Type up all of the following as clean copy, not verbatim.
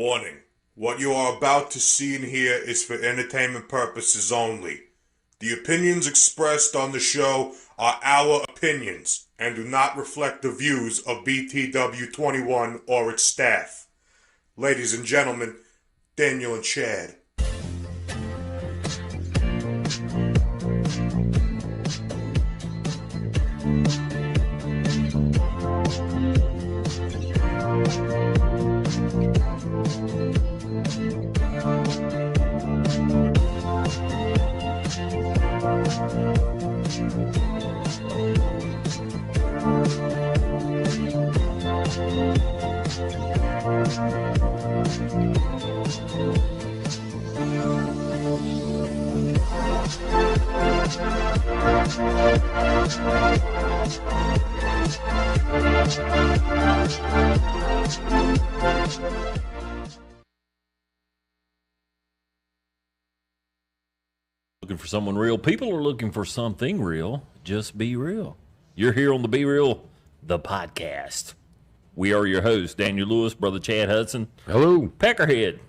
Warning. What you are about to see and hear is for entertainment purposes only. The opinions expressed on the show are our opinions and do not reflect the views of BTW21 or its staff. Ladies and gentlemen, Daniel and Chad. Looking for someone real? People are looking for something real. Just be real. You're here on the Be Real, the podcast. We are your hosts, Daniel Lewis, Brother Chad Hudson. Hello. Peckerhead.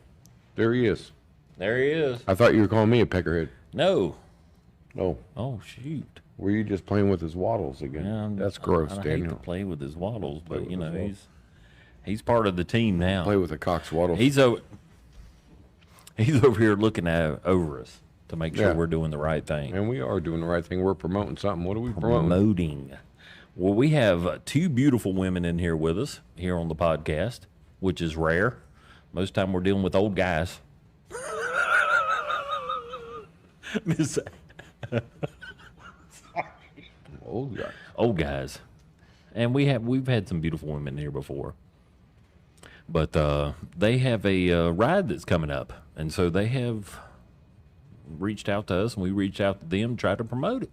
There he is. There he is. I thought you were calling me a peckerhead. No. Oh. Oh, shoot. Were you just playing with his waddles again? Yeah, that's gross, I Daniel. hate to play with his waddles, but, you know, he's part of the team now. Play with a cock's waddles. He's over here looking over us to make sure we're doing the right thing. And we are doing the right thing. We're promoting something. What are we promoting? Promoting. Well, we have two beautiful women in here with us here on the podcast, which is rare. Most time we're dealing with old guys. Miss Old guy. Old guys. And we've had some beautiful women here before. But they have a ride that's coming up. And so they have reached out to us, and we reached out to them to try to promote it.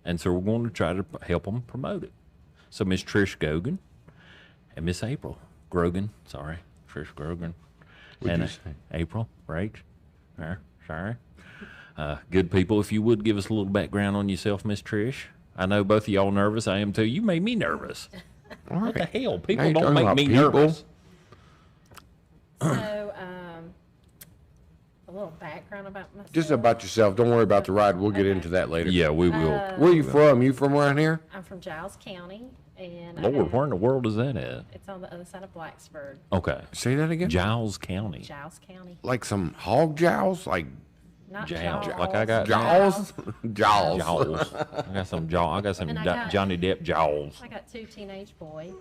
And so we're going to try to help them promote it. So Miss Trish Grogan and Miss April Grogan, Trish Grogan. What'd and you say? April Rakes. Sorry. Good people, if you would give us a little background on yourself, Miss Trish. I know both of y'all nervous. I am too. You made me nervous. All right. What the hell? Now People you're don't talking make about me people. nervous. So, a little background about myself. Just about yourself. Don't worry about the ride. We'll get into that later. Yeah, we will. Where are you from? You from around here? I'm from Giles County, and Lord, where in the world is that at? it's on the other side of Blacksburg. Okay. Say that again? Giles County. Giles County. Like some hog jowls? Like Not Jaws. Jaws. Like I got jaws? Jaws. Jaws. I got some jaw. I got some And I got- Johnny Depp jaws. I got two teenage boys.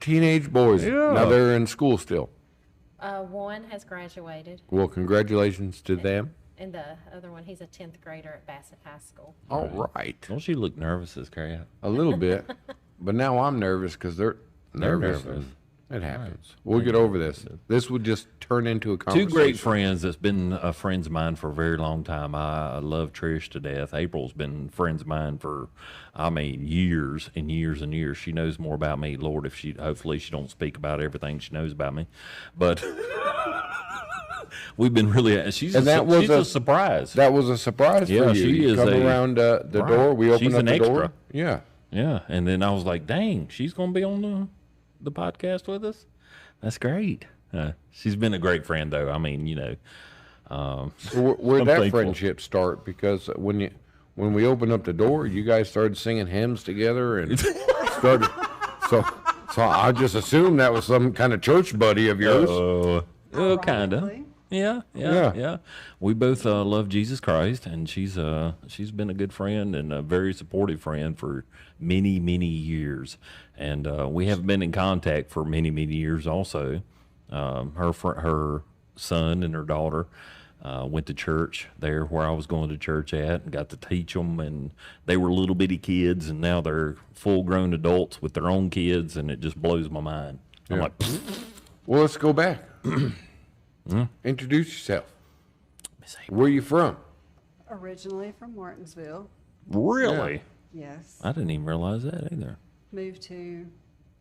Teenage boys. Yeah. Now they're in school still. One has graduated, Well, congratulations to them. and the other one, he's a 10th grader at Bassett High School. All right. Don't she look nervous as crap? A little bit. But now I'm nervous because they're nervous. nervous. It happens. We'll get over this. This would just turn into a Two conversation. great friends that's been friends of mine for a very long time. I love Trish to death. April's been friends of mine for, years and years and years. She knows more about me. Lord, hopefully she don't speak about everything she knows about me. But we've been really, she's a surprise. That was a surprise for you. she You is come a- around the Right. door. We open She's up an the door. extra. Yeah. Yeah, and then I was like, dang, she's going to be on the podcast with us? That's great. She's been a great friend, though. I mean, Where'd I'm that thankful. friendship start? Because when we opened up the door, you guys started singing hymns together and started. So I just assumed that was some kind of church buddy of yours. Kind of. Yeah. We both love Jesus Christ, and she's been a good friend and a very supportive friend for many, many years. And we have been in contact for many, many years also. Her son and her daughter went to church there where I was going to church at, and got to teach them. And they were little bitty kids, and now they're full-grown adults with their own kids, and it just blows my mind. I'm Yeah. like, Well, let's go back. Introduce yourself. Miss April. Where you from? Originally from Martinsville, Really? yes. I didn't even realize that either. Moved to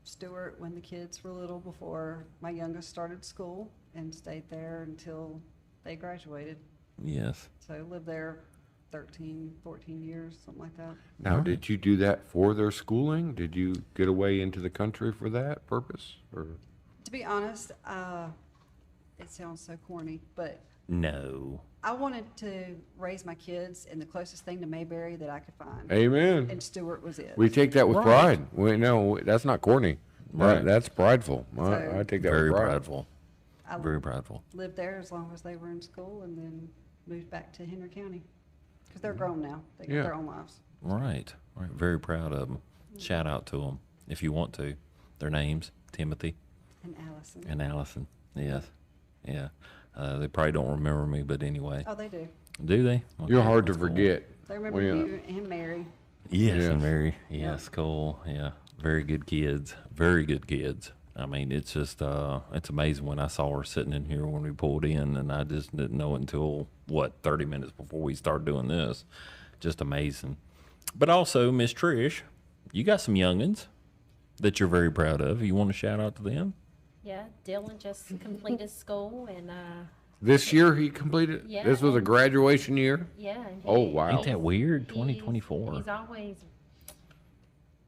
Stewart when the kids were little before my youngest started school and stayed there until they graduated. Yes. So lived there 13, 14 years, something like that. Now, did you do that for their schooling? Did you get away into the country for that purpose? Or To be honest, it sounds so corny, but No. I wanted to raise my kids in the closest thing to Mayberry that I could find. Amen. And Stewart was it. We take that with pride. No, that's not corny. Right. That's prideful. So- I take that Very with pride. prideful. I Very prideful. lived there as long as they were in school and then moved back to Henry County. Because they're grown now. They got Yeah. their own lives. Right. Right. Very proud of them. Shout out to them if you want to. Their names: Timothy And Allison. and Allison. Yes. Yeah. They probably don't remember me, but anyway. Oh, they do. Do they? You're Okay, hard to that's cool. forget. They remember Well, yeah. you and Mary. Yes, Yeah. and Mary. Yes, cool. Yeah, very good kids. Very good kids. I mean, it's just it's amazing when I saw her sitting in here when we pulled in, and I just didn't know until 30 minutes before we started doing this. Just amazing. But also, Miss Trish, you got some youngins that you're very proud of. You want to shout out to them? Yeah, Dylan just completed school and This year he completed? Yeah. This was a graduation year? yeah. And Oh, wow. Ain't that weird? he's- 2024. He's always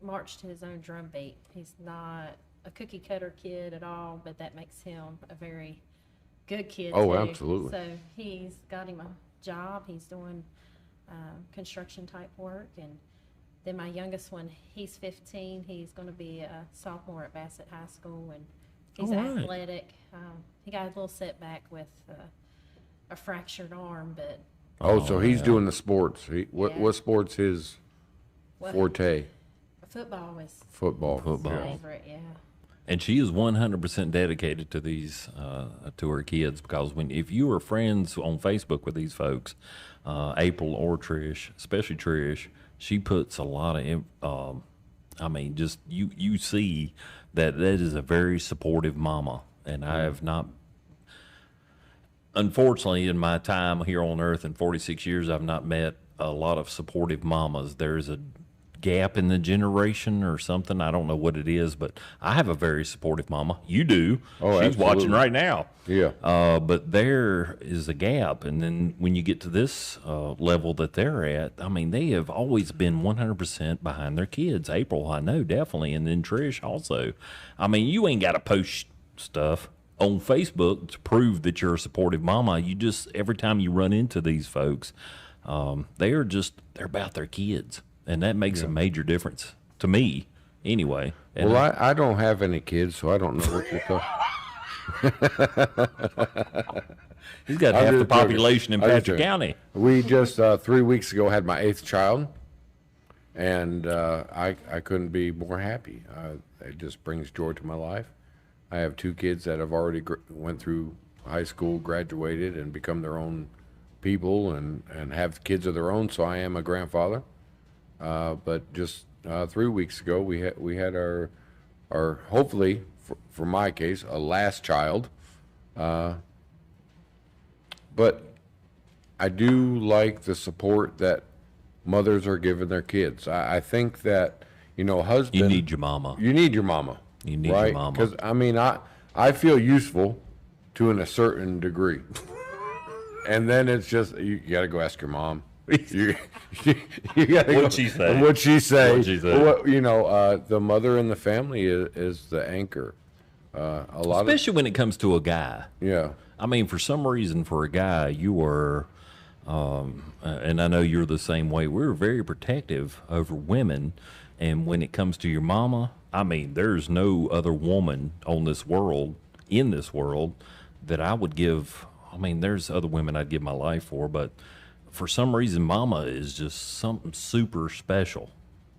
marched to his own drum beat. He's not a cookie cutter kid at all, but that makes him a very good kid. Oh, too. absolutely. So he's got him a job. He's doing construction type work, and then my youngest one, he's 15. He's going to be a sophomore at Bassett High School, and he's All right. athletic. He got a little setback with a fractured arm, but Oh, so he's yeah. doing the sports. What Yeah. sport's his well, forte? football was Football. Football. Yeah. favorite. Yeah. And she is 100% dedicated to these, to her kids, because if you are friends on Facebook with these folks, April or Trish, especially Trish, she puts a lot of, I mean, just you see that is a very supportive mama. And I have not, unfortunately, in my time here on earth in 46 years, I've not met a lot of supportive mamas. There's a gap in the generation or something. I don't know what it is, but I have a very supportive mama. You do. Oh, She's absolutely. watching right now. Yeah. But there is a gap. And then when you get to this level that they're at, I mean, they have always been 100% behind their kids. April, I know, definitely. And then Trish also. I mean, you ain't got to post stuff on Facebook to prove that you're a supportive mama. You just, every time you run into these folks, they're about their kids. And that makes a major difference to me anyway. And Well, I don't have any kids, so I don't know what you're talking. he's got I'm half the just joking. population in I'm just Patrick joking. County. We just 3 weeks ago had my 8th child, and I couldn't be more happy. It just brings joy to my life. I have 2 kids that have already went through high school, graduated, and become their own people, and have kids of their own. So I am a grandfather. But just 3 weeks ago, we had our hopefully for my case a last child. But I do like the support that mothers are giving their kids. I think that husband. You need your mama. You need your mama. You need your right? mama. Because I mean, I feel useful to a certain degree, and then it's just you got to go ask your mom. You gotta What'd she say? What'd she say? What'd she say? The mother in the family is the anchor. A lot Especially when it comes to a guy. yeah. I mean, for some reason, for a guy, you are, and I know you're the same way. We're very protective over women, and when it comes to your mama, I mean, there's no other woman in this world that I would give. I mean, there's other women I'd give my life for, but for some reason, mama is just something super special.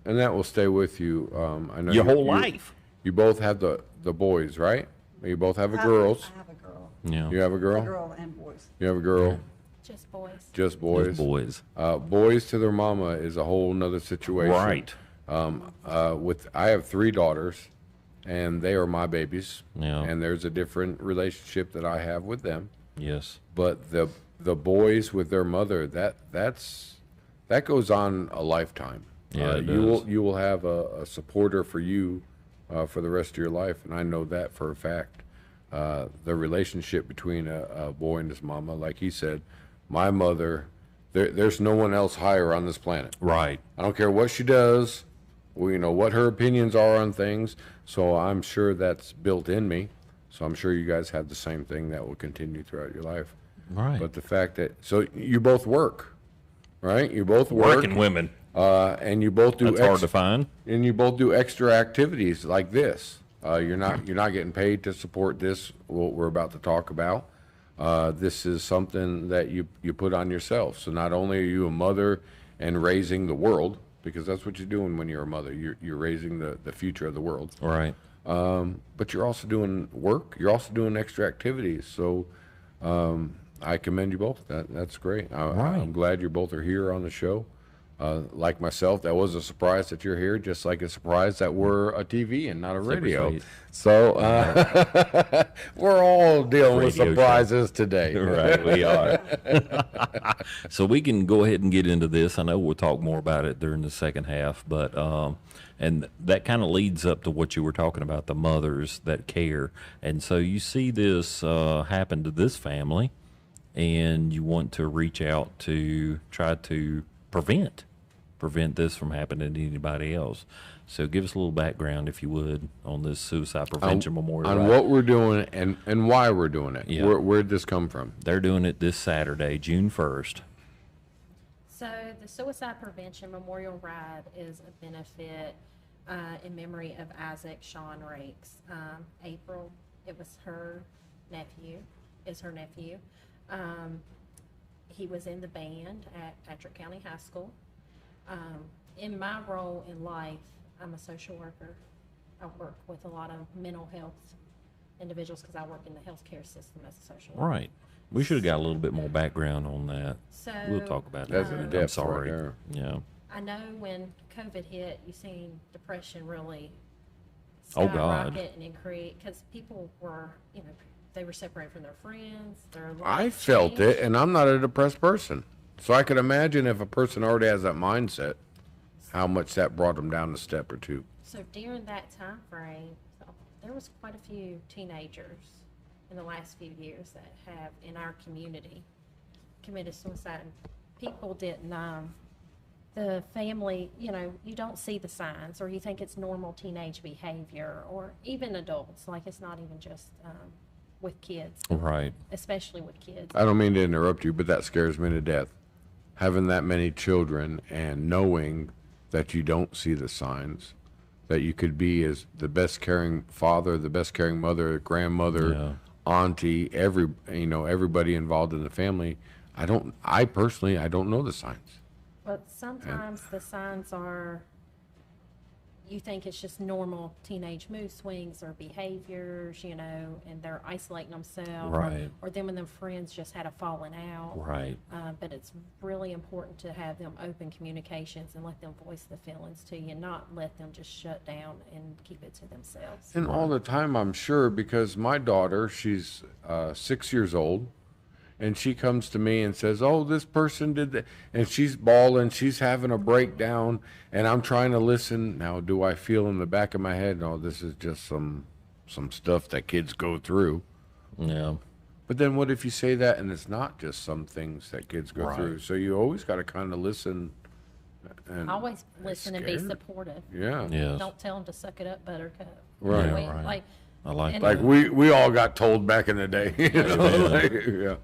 And that will stay with you. I know Your whole life. You both have the boys, right? You both have girls. I have a girl. Yeah. You have a A girl. girl and boys. You have a girl. Just boys. Just boys. Boys. Boys to their mama is a whole nother situation. Right. I have 3 daughters, and they are my babies. Yeah. And there's a different relationship that I have with them. Yes. But the boys with their mother, that goes on a lifetime. Yeah, it you does. will have a supporter for you for the rest of your life, and I know that for a fact. The relationship between a boy and his mama, like he said, my mother, there's no one else higher on this planet. Right. I don't care what she does, what her opinions are on things. So I'm sure that's built in me. So I'm sure you guys have the same thing that will continue throughout your life. Right. But the fact that, so you both work, right? You both work. Working women. And you both do. That's hard to find. And you both do extra activities like this. You're not getting paid to support this, what we're about to talk about. This is something that you put on yourself. So not only are you a mother and raising the world, because that's what you're doing when you're a mother. You're raising the future of the world. Right. But you're also doing work. You're also doing extra activities. So I commend you both. That's great. I'm glad you both are here on the show. Like myself, that was a surprise that you're here, just like a surprise that we're a TV and not a radio. So we're all dealing with surprises today. Right, we are. So we can go ahead and get into this. I know we'll talk more about it during the second half, but and that kind of leads up to what you were talking about, the mothers that care. And so you see this happen to this family, and you want to reach out to try to prevent this from happening to anybody else. So give us a little background, if you would, on this Suicide Prevention Memorial. On what we're doing and why we're doing it. Yeah. Where'd this come from? They're doing it this Saturday, June 1st. So the Suicide Prevention Memorial Ride is a benefit in memory of Isaac Sean Rakes. April, it was her nephew. He was in the band at Patrick County High School. In my role in life, I'm a social worker. I work with a lot of mental health individuals because I work in the healthcare system as a social worker. Right. We should have got a little bit more background on that. So We'll talk about That's that. in I'm depth sorry. right there. Yeah. I know when COVID hit, you seen depression really Oh, God. skyrocket and increase because people were, they were separated from their friends. I felt it, and I'm not a depressed person. So I could imagine if a person already has that mindset, how much that brought them down a step or two. So during that time frame, there was quite a few teenagers in the last few years that have, in our community, committed suicide. People didn't, the family, you don't see the signs, or you think it's normal teenage behavior, or even adults, like it's not even just with kids. Right. Especially with kids. I don't mean to interrupt you, but that scares me to death. Having that many children and knowing that you don't see the signs, that you could be as the best caring father, the best caring mother, grandmother, auntie, everybody involved in the family. I personally don't know the signs. But sometimes the signs are, you think it's just normal teenage mood swings or behaviors, and they're isolating themselves. Right. Or them and their friends just had a falling out. Right. But it's really important to have them open communications and let them voice the feelings to you, not let them just shut down and keep it to themselves. And all the time, I'm sure, because my daughter, she's 6 years old, and she comes to me and says, "Oh, this person did that," and she's bawling, she's having a breakdown, and I'm trying to listen. Now, do I feel in the back of my head, "No, this is just some stuff that kids go through"? Yeah. But then what if you say that and it's not just some things that kids go through? So you always got to kind of listen. And always listen and be supportive. Yeah. Yes. Don't tell them to suck it up, buttercup. Right. Like, I like and- that. Like we all got told back in the day. Yeah.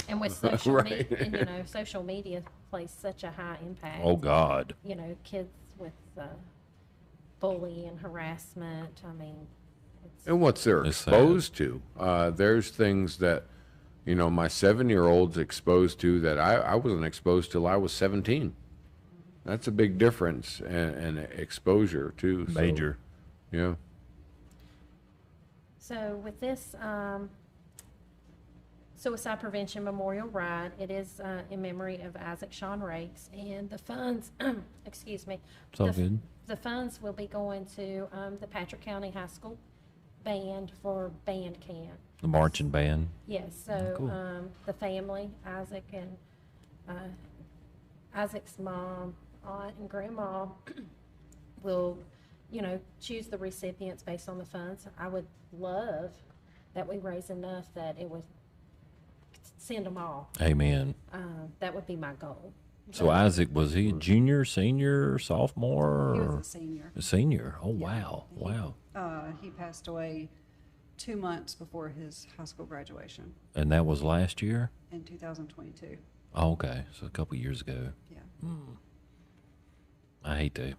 And with social Right. media, and social media plays such a high impact. Oh, God. Kids with bullying, harassment. I mean, And what's they're It's sad. exposed to. There's things that, my 7-year-old's exposed to that I wasn't exposed till I was 17. That's a big difference in exposure too. So, Major. yeah. so with this Suicide Prevention Memorial Ride, it is in memory of Isaac Sean Rakes, and the funds, excuse me. It's all the, good. The funds will be going to the Patrick County High School band for band camp. The marching band. Yes, so Cool. the family, Isaac and Isaac's mom, aunt, and grandma will, choose the recipients based on the funds. I would love that we raise enough that it would send them all. Amen. That would be my goal. So Isaac, was he a junior, senior, sophomore? He Or was a senior. a senior? Oh, wow. Wow. He passed away 2 months before his high school graduation And that was last year? in 2022. Oh, okay. So a couple years ago. Yeah. I hate to.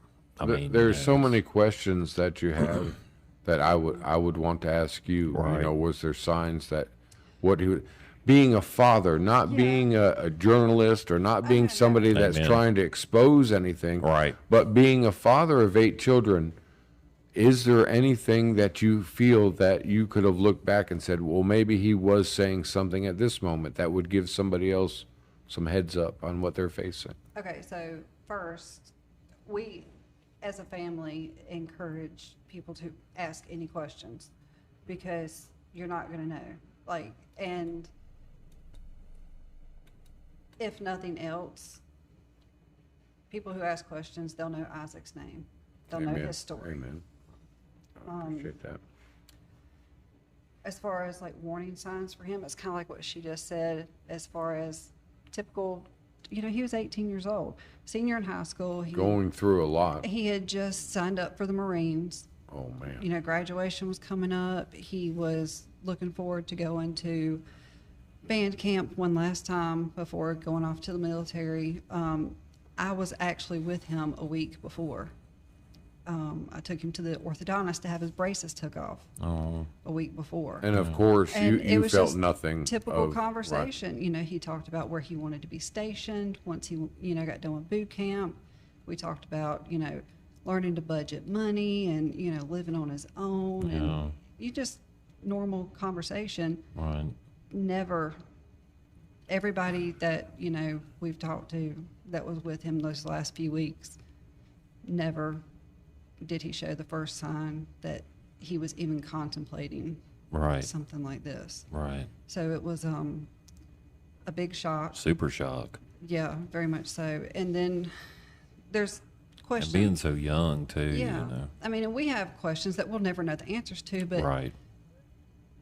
There's so many questions that you have that I would want to ask you. Right. You know, was there signs that what he would, being a father, not being a journalist or not being somebody that's Amen. trying to expose anything, Right. but being a father of 8 children, is there anything that you feel that you could have looked back and said, well, maybe he was saying something at this moment that would give somebody else some heads up on what they're facing? Okay, so first, we, as a family, encourage people to ask any questions because you're not going to know. Like, and if nothing else, people who ask questions, they'll know Isaac's name. They'll know his story. Amen. I appreciate that. As far as like warning signs for him, it's kind of like what she just said, as far as typical, you know, he was 18 years old, senior in high school. Going through a lot. He had just signed up for the Marines. Oh, man. You know, graduation was coming up. He was looking forward to going to band camp one last time before going off to the military. I was actually with him a week before. I took him to the orthodontist to have his braces took off a week before. And of course, And it you was felt just nothing. Typical of, conversation. You know, he talked about where he wanted to be stationed once he, you know, got done with boot camp. We talked about, you know, learning to budget money and, you know, living on his own. Yeah. And you just normal conversation. Right. Never, everybody that, you know, we've talked to that was with him those last few weeks, never did he show the first sign that he was even contemplating Right. something like this. Right. So it was a big shock. Super shock. Yeah, very much so. And then there's And questions. being so young too. Yeah. You know. I mean, and we have questions that we'll never know the answers to, but Right.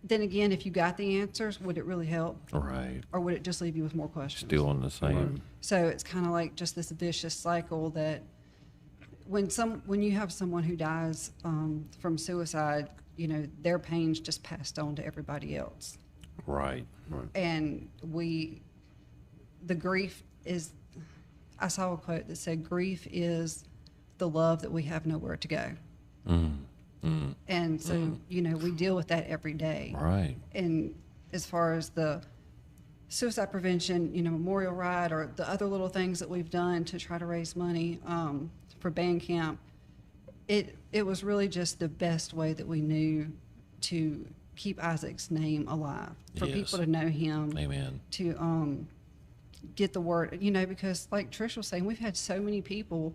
then again, if you got the answers, would it really help? Right. Or would it just leave you with more questions? Still in the same. So it's kind of like just this vicious cycle that when you have someone who dies from suicide, you know, their pain's just passed on to everybody else. Right. And the grief is, I saw a quote that said, grief is the love that we have nowhere to go. And so, you know, we deal with that every day. Right. And as far as the suicide prevention, you know, memorial ride or the other little things that we've done to try to raise money for band camp, it was really just the best way that we knew to keep Isaac's name alive, for Yes. people to know him, Amen. to get the word, you know, because like Trish was saying, we've had so many people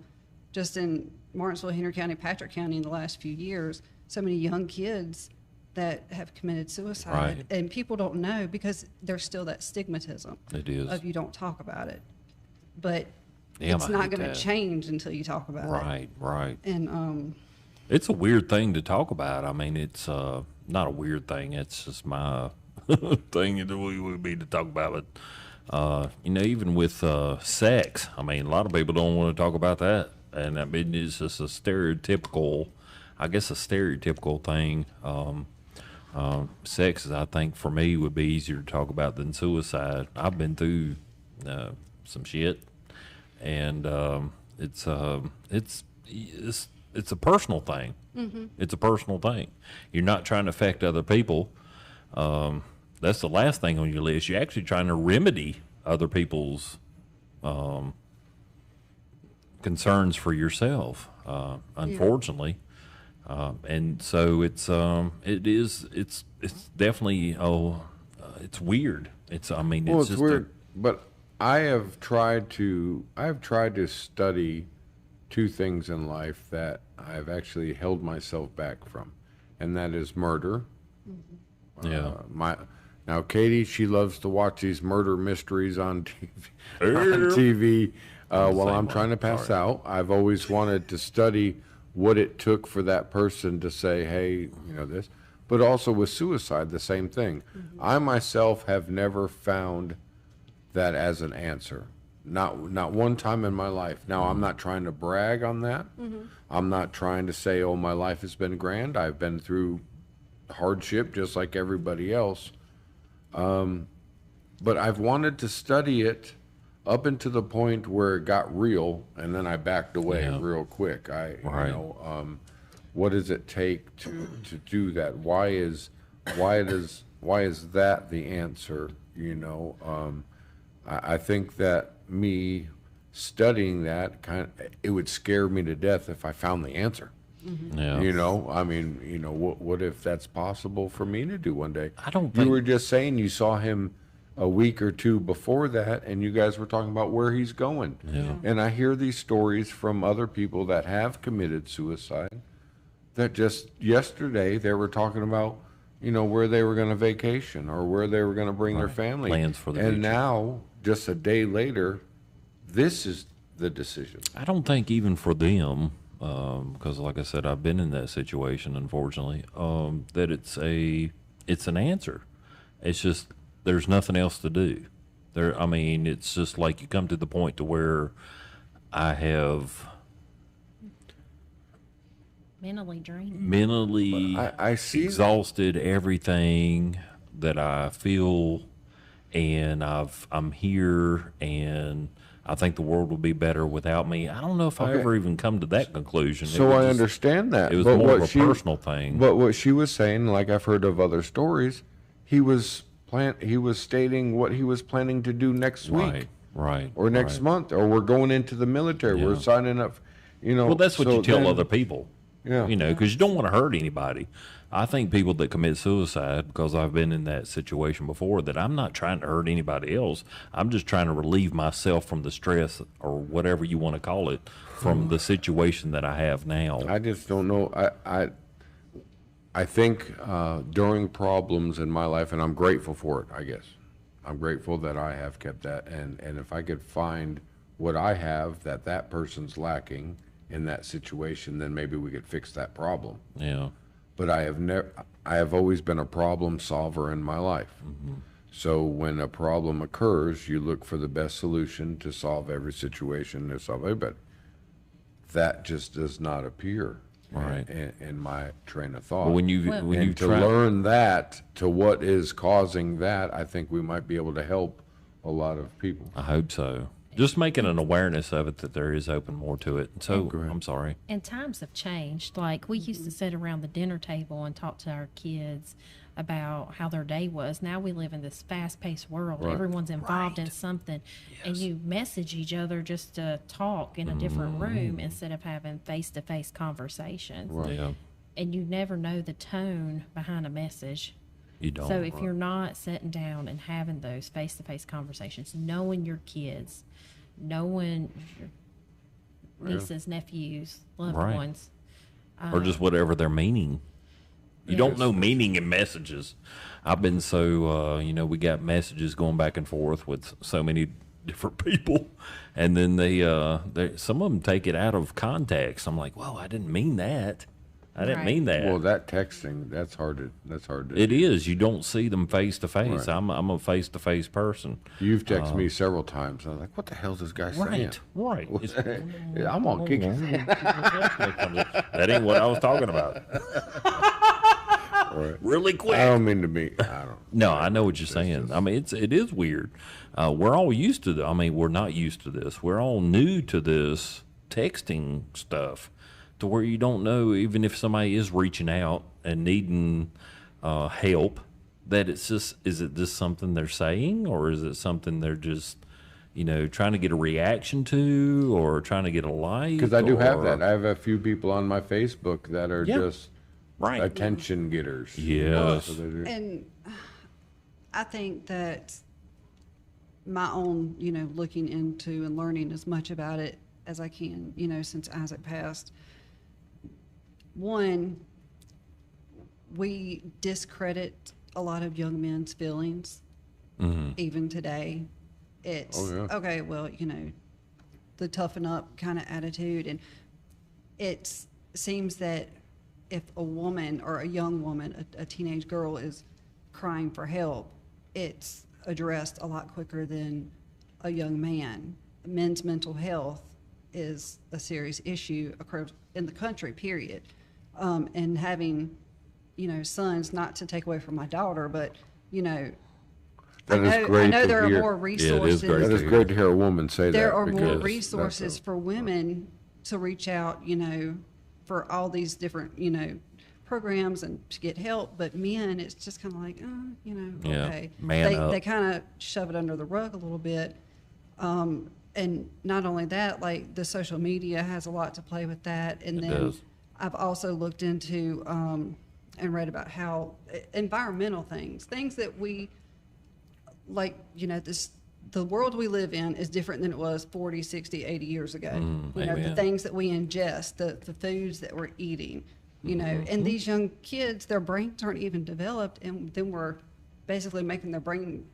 just in Martinsville, Henry County, Patrick County in the last few years, so many young kids that have committed suicide. Right. And people don't know because there's still that stigmatism It is. of you don't talk about it. But Damn, it's I not hate going to that. change until you talk about it. Right. Right. And It's a weird thing to talk about. I mean, it's not a weird thing. It's just my thing that we would be to talk about. But you know, even with sex, I mean, a lot of people don't want to talk about that, and I mean, it's just a stereotypical, I guess, a stereotypical thing. Sex, I think, for me, would be easier to talk about than suicide. I've been through some shit, and it's a personal thing. Mm-hmm. It's a personal thing. You're not trying to affect other people. That's the last thing on your list. You're actually trying to remedy other people's concerns for yourself. Unfortunately, and so it's definitely it's weird. It's just weird. But I have tried to study two things in life that I've actually held myself back from, and that is murder. Yeah. Now Katie, she loves to watch these murder mysteries on TV. While I'm trying to pass out, I've always wanted to study what it took for that person to say, hey, you know, this. But also with suicide, the same thing. Mm-hmm. I myself have never found that as an answer. Not one time in my life. Now, I'm not trying to brag on that. Mm-hmm. I'm not trying to say, oh, my life has been grand. I've been through hardship just like everybody else. But I've wanted to study it up until the point where it got real, and then I backed away real quick. What does it take to do that? Why is that the answer? I think that me studying that it would scare me to death if I found the answer. Mm-hmm. Yeah. What if that's possible for me to do one day? I don't think... You were just saying you saw him a week or two before that, and you guys were talking about where he's going. Yeah. And I hear these stories from other people that have committed suicide that just yesterday they were talking about, where they were going to vacation or where they were going to bring their family. Plans for the future. And now, just a day later, this is the decision. I don't think even for them, because like I said, I've been in that situation, unfortunately, that it's an answer. It's just, there's nothing else to do. It's just like you come to the point to where I have mentally drained, I see exhausted everything that I feel, and I'm here, and I think the world will be better without me. I don't know if I ever even come to that conclusion. So I understand that. It was more of a personal thing. But what she was saying, like I've heard of other stories, he was stating what he was planning to do next week. Right. Or next month, or we're going into the military. Yeah. We're signing up, Well, that's what you tell other people. Yeah. Because you don't want to hurt anybody. I think people that commit suicide, because I've been in that situation before, that I'm not trying to hurt anybody else. I'm just trying to relieve myself from the stress, or whatever you want to call it, from the situation that I have now. I just don't know. I think during problems in my life, and I'm grateful for it, I guess. I'm grateful that I have kept that. And if I could find what I have that person's lacking in that situation, then maybe we could fix that problem. Yeah. But I have always been a problem solver in my life. Mm-hmm. So when a problem occurs, you look for the best solution to solve every situation, but that just does not appear in my train of thought. Well, when you learn that to what is causing that, I think we might be able to help a lot of people. I hope so. Just making an awareness of it, that there is open more to it. So, I'm sorry. And times have changed. Like, we used to sit around the dinner table and talk to our kids about how their day was. Now we live in this fast-paced world. Right. Everyone's involved in something. Yes. And you message each other just to talk in a different room instead of having face-to-face conversations. Right. Yeah. And you never know the tone behind a message. You don't. So if you're not sitting down and having those face-to-face conversations, knowing your kids, knowing your nieces, nephews, loved ones. Or just whatever they're meaning. You don't know meaning in messages. I've been so, we got messages going back and forth with so many different people. And then they some of them take it out of context. I'm like, whoa, I didn't mean that. I didn't mean that. Well, that texting, that's hard to It is. You don't see them face to face. I'm a face to face person. You've texted me several times. I was like, what the hell is this guy saying? Right. I'm on kick. That ain't what I was talking about. Really quick. I don't mean to be. No, I know what you're saying. It is weird. We're all used to we're not used to this. We're all new to this texting stuff, to where you don't know, even if somebody is reaching out and needing help, that it's just, is it just something they're saying, or is it something they're just, trying to get a reaction to, or trying to get a like? Because I do have that. I have a few people on my Facebook that are just attention getters. Yes. And I think that my own, looking into and learning as much about it as I can, since Isaac passed. One, we discredit a lot of young men's feelings, even today. It's, okay, well, the toughen up kind of attitude. And it seems that if a woman or a young woman, a teenage girl, is crying for help, it's addressed a lot quicker than a young man. Men's mental health is a serious issue across in the country, period. And having sons, not to take away from my daughter, but, That is I great know to there hear. are more resources. That is great to hear a woman say that. There are more because resources for women to reach out, for all these different, programs and to get help. But men, it's just kind of like, okay. Man up. They kind of shove it under the rug a little bit. And not only that, like the social media has a lot to play with that. And It then does. I've also looked into and read about how environmental things that we like, the world we live in is different than it was 40, 60, 80 years ago. The amen. things that we ingest, the foods that we're eating, and these young kids, their brains aren't even developed, and then we're basically making their brain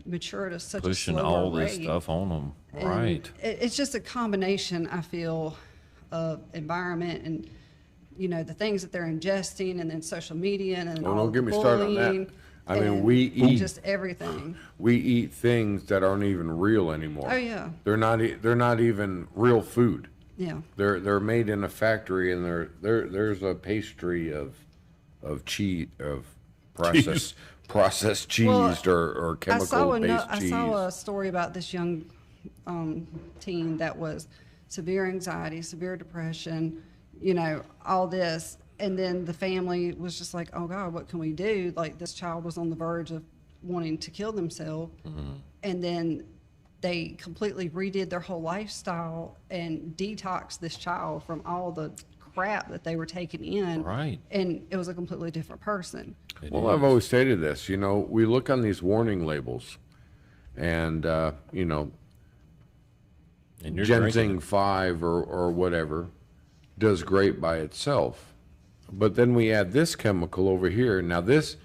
mature at such Pushing a slower all this rate. stuff on them. And Right. It's just a combination, I feel, of environment and, the things that they're ingesting, and then social media, and then Well, all don't get me the started on that. bullying, I mean, and we eat- just everything. We eat things that aren't even real anymore. Oh, yeah. They're not even real food. Yeah. They're made in a factory, and there's a pastry of cheese, of processed cheese, Well, or chemical based I cheese. saw a story about this young teen that was severe anxiety, severe depression, all this. And then the family was just like, oh God, what can we do? Like, this child was on the verge of wanting to kill themselves. And then they completely redid their whole lifestyle and detoxed this child from all the crap that they were taking in. Right. And it was a completely different person. Well, I've always stated this. We look on these warning labels, and And you're Ginseng drinking 5 or whatever does great by itself. But then we add this chemical over here. Now this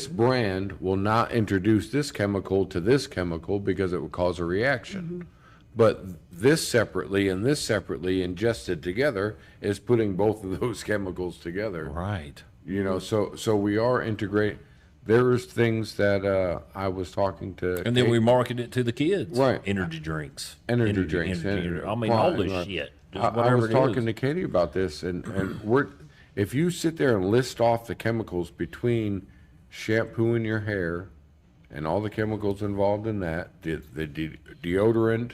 brand will not introduce this chemical to this chemical because it would cause a reaction. But this separately and this separately ingested together is putting both of those chemicals together. Right. So we are integrating. There's things that I was talking to. And then Kate- we market it to the kids. Right. Energy drinks. Energy drinks. I mean, all this Right. shit. I Just whatever was it talking is. to Katie about this, and if you sit there and list off the chemicals between shampooing your hair and all the chemicals involved in that, the deodorant,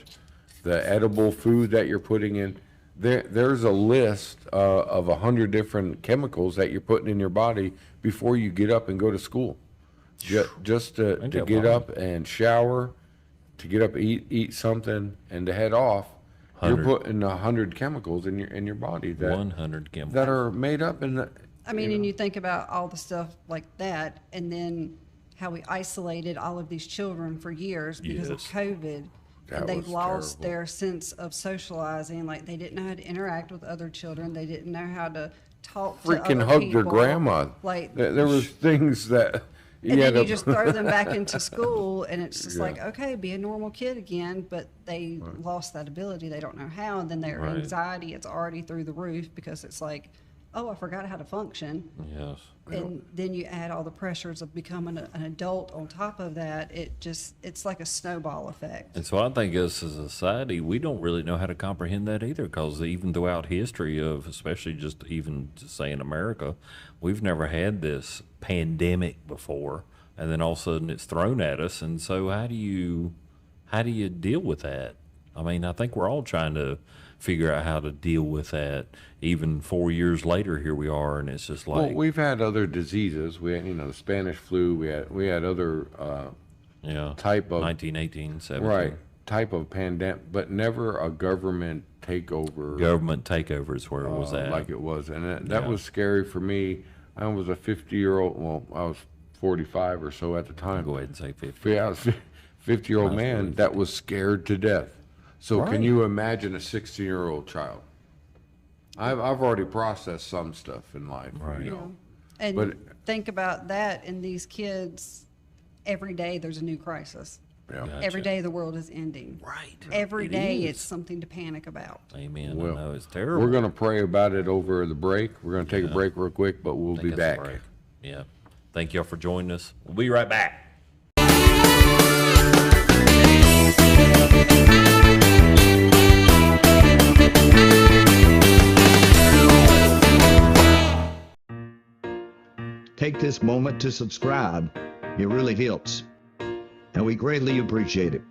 the edible food that you're putting in, there's a list of 100 different chemicals that you're putting in your body before you get up and go to school. Just to that get long. up and shower, to get up, eat something, and to head off. You're 100. putting 100 chemicals in your body 100 chemicals. that are made up in the. I mean, and you think about all the stuff like that, and then how we isolated all of these children for years because of Yes. COVID. That And they've was lost terrible. their sense of socializing. Like, they didn't know how to interact with other children. They didn't know how to talk to Freaking other hug people. their grandma. Like, There was things that. and then had you to- just throw them back into school, and it's just Yeah. like, okay, be a normal kid again. But they lost that ability. They don't know how. And then their Right. anxiety, it's already through the roof because it's like, oh, I forgot how to function. Yes. And then you add all the pressures of becoming an adult on top of that. It's like a snowball effect. And so I think us as a society, we don't really know how to comprehend that either, because even throughout history of, especially just even to say in America, we've never had this pandemic before, and then all of a sudden it's thrown at us. And so how do you deal with that? I mean, I think we're all trying to figure out how to deal with that. Even 4 years later, here we are, and it's just Well, like, we've had other diseases. We had, the Spanish flu. We had other yeah, type of 1918, 17. right type of pandemic, but never a government takeover. Government takeover is where it was at. Like it was, and that Yeah. was scary for me. I was a 50-year-old. Well, I was 45 or so at the time. Go ahead and say 50. Yeah, I was a 50-year-old That's man really that was scared to death. So Right. can you imagine a 16-year-old child? I've already processed some stuff in life, Right. And But- think about that, and these kids, every day there's a new crisis. Yeah. Gotcha. Every day the world is ending. Right. Every It day is. it's something to panic about. Amen. Well, I know it's terrible. We're going to pray about it over the break. We're going to take a break real quick, but we'll be Think that's back. right. Yeah. Thank y'all for joining us. We'll be right back. take this moment to subscribe. It really helps, and we greatly appreciate it.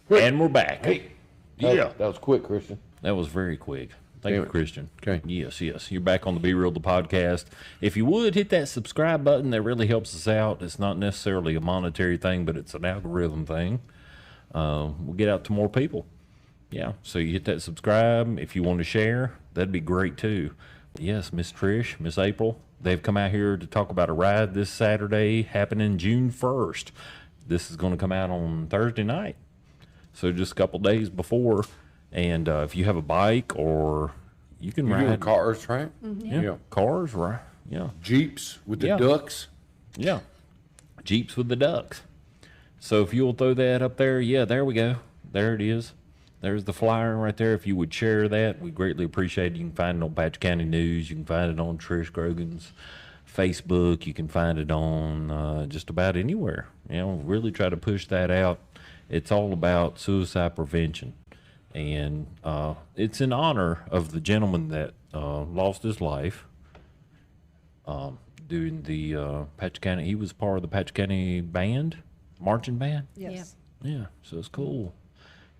And we're back. Hey. Yeah. That was quick, Christian. That was very quick. Thank you, Christian. Okay. Yes. You're back on the Be Real, the podcast. If you would, hit that subscribe button. That really helps us out. It's not necessarily a monetary thing, but it's an algorithm thing. We'll get out to more people. Yeah. So you hit that subscribe. If you want to share, that'd be great too. But yes, Miss Trish, Miss April, they've come out here to talk about a ride this Saturday happening June 1st. This is going to come out on Thursday night. So just a couple days before, and if you have a bike or you can You're ride doing cars, right? yeah, cars, right? Yeah, Jeeps with the Yeah. ducks. yeah, Jeeps with the ducks. So if you'll throw that up there, yeah, there we go. There it is. There's the flyer right there. If you would share that, we greatly appreciate it. You can find it on Patch County News. You can find it on Trish Grogan's Facebook. You can find it on just about anywhere. Really try to push that out. It's all about suicide prevention. And it's in honor of the gentleman that lost his life doing the Patch County. He was part of the Patch County band, marching band. Yes. Yeah, so it's cool.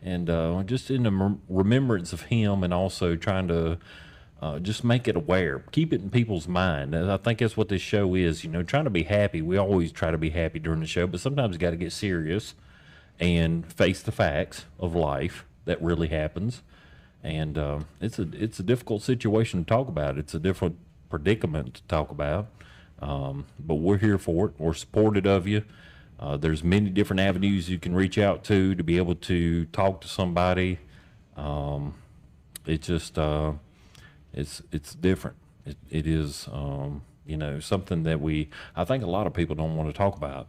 And just in the remembrance of him, and also trying to just make it aware, keep it in people's mind. And I think that's what this show is, trying to be happy. We always try to be happy during the show, but sometimes you got to get serious and face the facts of life that really happens. And it's a difficult situation to talk about. It's a different predicament to talk about. But we're here for it. We're supportive of you. There's many different avenues you can reach out to be able to talk to somebody. It's just it's different. It is something that I think a lot of people don't want to talk about.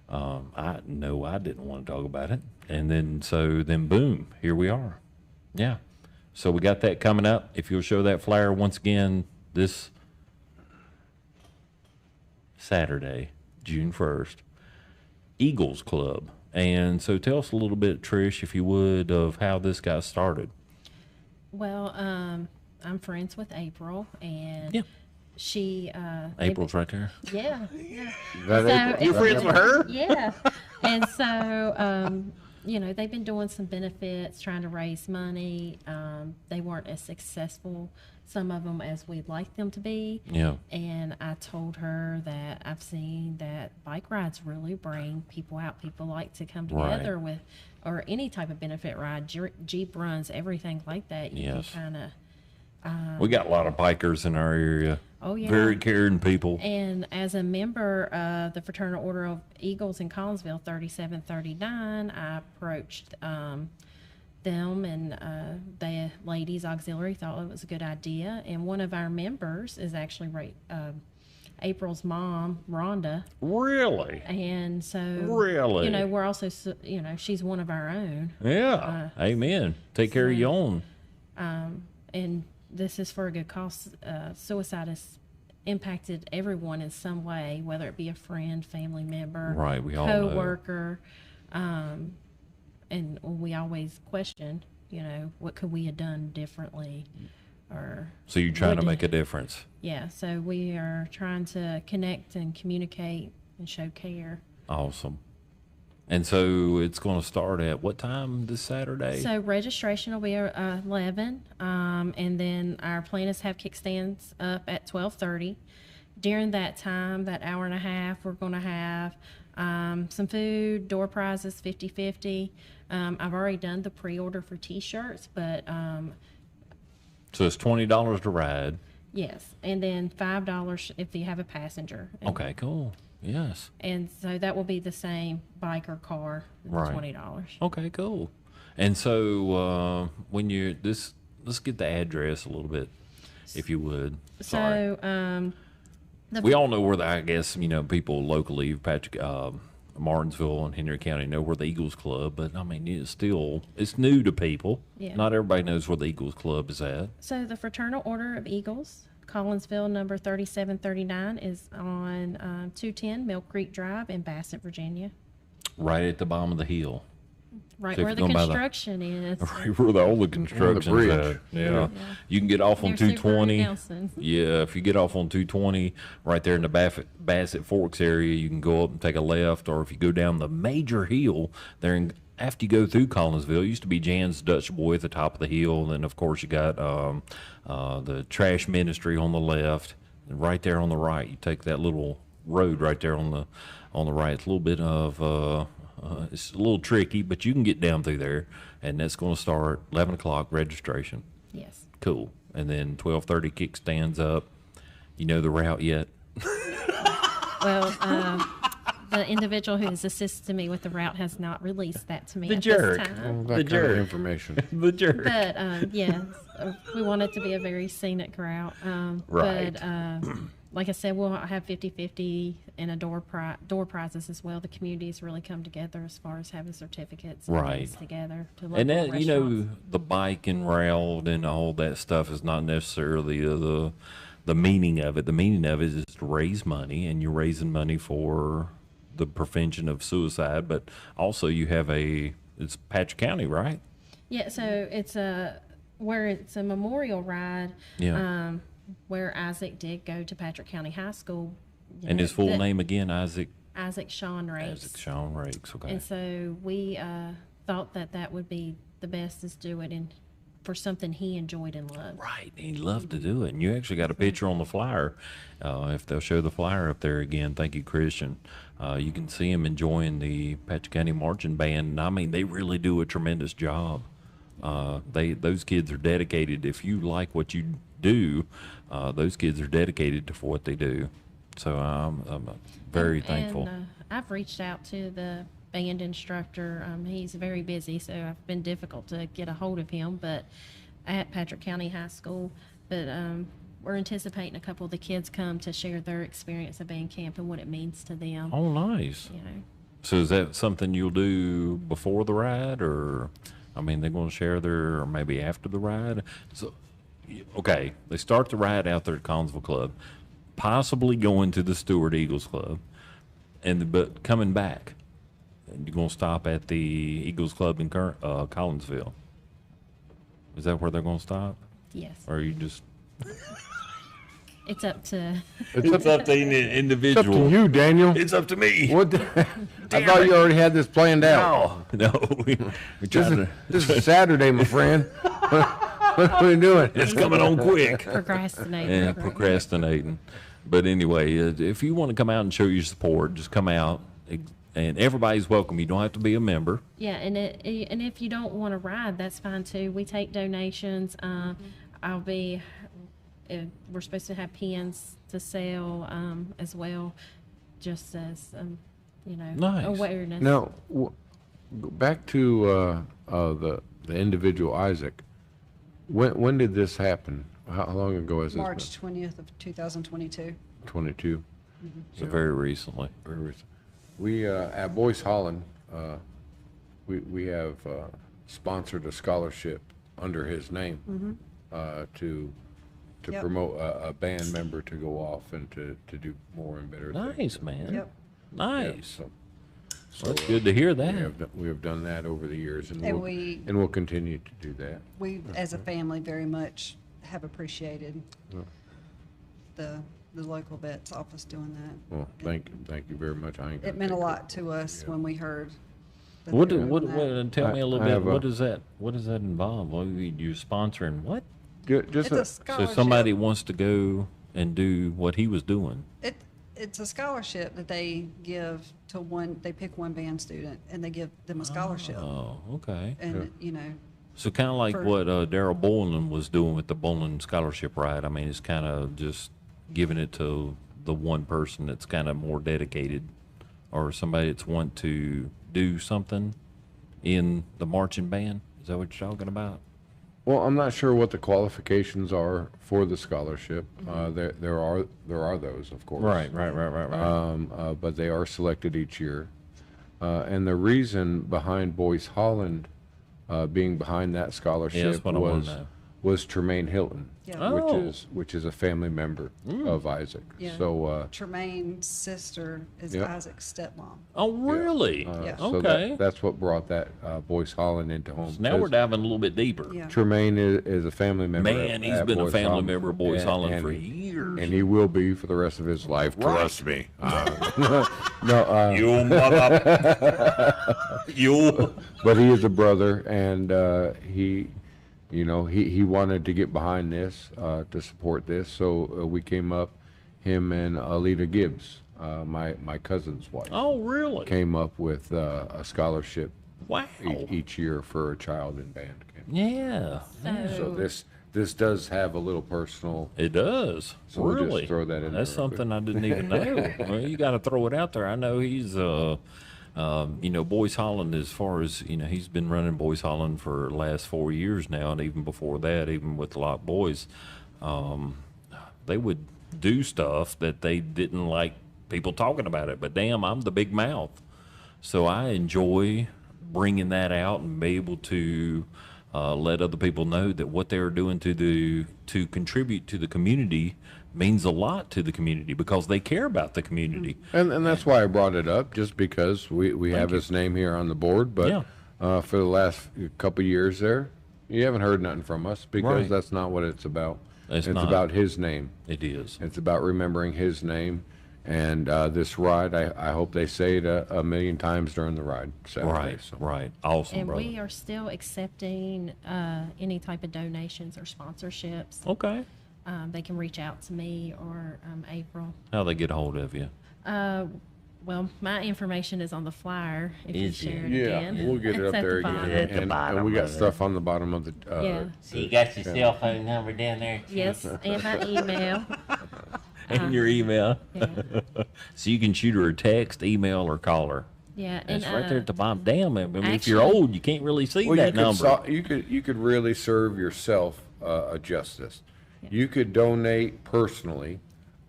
I know I didn't want to talk about it. And then boom, here we are. Yeah. So we got that coming up. If you'll show that flyer once again this Saturday, June 1st, Eagles Club. And so tell us a little bit, Trish, if you would, of how this got started. Well, I'm friends with April, and Yeah. she April's right there. yeah. You're friends with her? Yeah. And so, they've been doing some benefits, trying to raise money. They weren't as successful, some of them, as we'd like them to be. Yeah. And I told her that I've seen that bike rides really bring people out. People like to come together or any type of benefit ride, Jeep runs, everything like that. You Yes. can kind of. We got a lot of bikers in our area. Oh, yeah. Very caring people. And as a member of the Fraternal Order of Eagles in Collinsville, 3739, I approached them, and the ladies auxiliary thought it was a good idea. And one of our members is actually April's mom, Rhonda. Really? And so, Really? we're also, she's one of our own. Yeah. Amen. Take care of your own. And this is for a good cause. Suicide has impacted everyone in some way, whether it be a friend, family member, Right, we all know. coworker. And we always question, what could we have done differently? So you're trying to would- make a difference. Yeah, so we are trying to connect and communicate and show care. Awesome. And so it's going to start at what time this Saturday? So registration will be 11, and then our planners have kickstands up at 12:30. During that time, that hour and a half, we're going to have some food, door prizes, 50/50. I've already done the pre-order for T-shirts, but So it's $20 to ride. yes, and then $5 if you have a passenger. Okay, cool. Yes. And so that will be the same bike or car, the Right. $20. Okay, cool. And so when let's get the address a little bit, if you would. Sorry. So We all know where I guess, people locally, Patrick, Martinsville and Henry County know where the Eagles Club, but I mean, it's new to people. Yeah. Not everybody knows where the Eagles Club is at. So the Fraternal Order of Eagles, Collinsville, number 3739, is on 210 Mill Creek Drive in Bassett, Virginia. Right at the bottom of the hill. right So if where the you're going by construction is. Right where all the construction's bridge. at. Yeah. You can get off on Near Subaru 220. Nelson. Yeah, if you get off on 220, right there in the Bassett Forks area, you can go up and take a left, or if you go down the major hill there after you go through Collinsville, it used to be Jan's Dutch Boy at the top of the hill, and then of course you got the Trash Ministry on the left, and right there on the right, you take that little road right there on the right. It's a little bit of it's a little tricky, but you can get down through there, and that's going to start 11 o'clock registration. Yes. Cool. And then 12:30 kickstands up. You know the route yet? Well, the individual who has assisted me with the route has not released that to me The at jerk. this time. That kind of information. The jerk. But yes, we want it to be a very scenic route. Right. But like I said, we'll have 50-50 and a door prizes as well. The community's really come together as far as having certificates and Right. things together. To And local that, you know, restaurants. the biking route and all that stuff is not necessarily the meaning of it. The meaning of it is to raise money, and you're raising money for the prevention of suicide. But also, you have it's Patrick County, right? Yeah, so it's a memorial ride. Yeah. Where Isaac did go to Patrick County High School. And his full name again, Isaac Sean Rakes. Sean Rakes. Okay. And so we thought that would be the best is do it for something he enjoyed and loved. Right, he loved to do it. And you actually got a picture on the flyer. If they'll show the flyer up there again, thank you, Christian. You can see him enjoying the Patrick County Marching Band. And I mean, they really do a tremendous job. Those kids are dedicated. If you like what you do, those kids are dedicated to what they do. So I'm very thankful. And I've reached out to the band instructor. He's very busy, so I've been difficult to get a hold of him. But at Patrick County High School, but we're anticipating a couple of the kids come to share their experience of band camp and what it means to them. Oh, nice. You know. So is that something you'll do before the ride, or I mean, they're going to share or maybe after the ride? So, okay, they start the ride out there at Collinsville Club, possibly going to the Stewart Eagles Club, but coming back, and you're going to stop at the Eagles Club in Collinsville. Is that where they're going to stop? Yes. Or are you just... It's up to... It's up to the individual. It's up to you, Daniel. It's up to me. What? I thought you already had this planned out. No. This is Saturday, my friend. What are you doing? It's coming on quick. procrastinating. Yeah, procrastinating. But anyway, if you want to come out and show your support, just come out. And everybody's welcome. You don't have to be a member. Yeah, and if you don't want to ride, that's fine too. We take donations. We're supposed to have pens to sell as well, just as Nice. awareness. Now, back to the individual Isaac. When did this happen? How long ago has this March 20th of 2022. been? 22. So very recently. Very recent. We at Boyce Holland, we have sponsored a scholarship under his name to Yep. promote a band member to go off and to do more and better things. Nice, man. Yep. Nice. Yeah, so That's good to hear that. we have done that over the years, and And we'll continue to do that. we, as a family, very much have appreciated the local vet's office doing that. Well, thank you very much. I ain't gonna It meant a take lot to us when we heard. that What? they were doing that. Tell me a little I bit. have What does that involve? What, you're sponsoring what? Just It's a So scholarship. somebody wants to go and do what he was doing. It's a scholarship that they give to one. They pick one band student and they give them a scholarship. Oh, okay. And So kind of like for- what Daryl Boland was doing with the Boland Scholarship Ride. I mean, it's kind of just giving it to the one person that's kind of more dedicated, or somebody that's want to do something in the marching band. Is that what you're talking about? Well, I'm not sure what the qualifications are for the scholarship. There are those, of course. Right. But they are selected each year. And the reason behind Boyce Holland being behind that scholarship Yeah, that's what I wanna was Tremaine Hilton, Yeah. which is a family member of Isaac. Yeah. So Tremaine's sister is Yep. Isaac's stepmom. Oh, really? Yeah. so Okay. that's what brought that Boyce Holland into home. Now we're diving a little bit deeper. Yeah. Tremaine is a family member. Man, he's at been a Boyce family Holland. member of Boyce Holland And- for years. and he will be for the rest of his life. Trust me. You mother. You. But he is a brother, and he wanted to get behind this to support this. So we came up, him and Alita Gibbs, my cousin's wife, Oh, really? came up with a scholarship Wow. each year for a child in band camp. Yeah. So this does have a little personal. It does. So we'll Really? just throw that in That's there real quick. something I didn't even know. Well, you got to throw it out there. I know he's, Boyce Holland, as far as, he's been running Boyce Holland for the last 4 years now. And even before that, even with Lock Boys, they would do stuff that they didn't like people talking about it. But damn, I'm the big mouth. So I enjoy bringing that out and be able to let other people know that what they're doing to contribute to the community means a lot to the community because they care about the community. And that's why I brought it up, just because we have his name here on the board. But for the last couple years there, you haven't heard nothing from us because Right. that's not what it's about. It's It's not. about his name. It is. It's about remembering his name. And this ride, I hope they say it a million times during the ride Saturday. Right, So. right. Awesome, And brother. we are still accepting any type of donations or sponsorships. Okay. They can reach out to me or April. How they get a hold of you? Well, my information is on the flyer. If you Is share it? it Yeah, again. we'll get it It's up at there the again. bottom. At the And bottom we got of it. stuff on the bottom of the. Yeah. So you got your cell phone number down there? Yes, and my email. And your email. Yeah. So you can shoot her a text, email, or call her. Yeah, It's and right there at the bottom. Damn, I mean, if you're actually- old, you can't really see Well, that number. you could really serve yourself a justice. You could donate personally,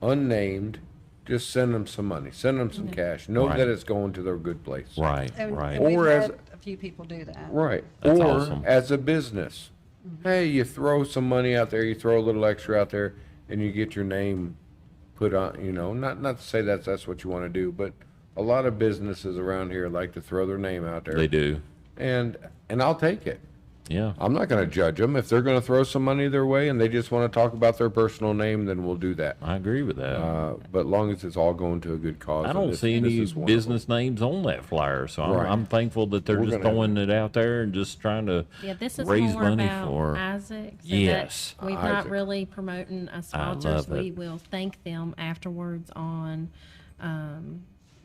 unnamed. Just send them some money. Send them some cash. Know Right. that it's going to their good place. Right, And, right. and we've Or as- had a few people do that. Right. That's or awesome. as a business, hey, you throw some money out there. You throw a little extra out there, and you get your name put on. Not to say that's what you want to do, but a lot of businesses around here like to throw their name out there. They do. And I'll take it. Yeah. I'm not going to judge them. If they're going to throw some money their way and they just want to talk about their personal name, then we'll do that. I agree with that. But long as it's all going to a good cause. I and don't this- see this any is one of them. business names on that flyer, so Right. I'm thankful that they're We're just gonna- throwing it out there and just trying to yeah, this is raise more money about for. Isaac. So Yes. that we're not Isaac. really promoting our I sponsors. love it. We will thank them afterwards on.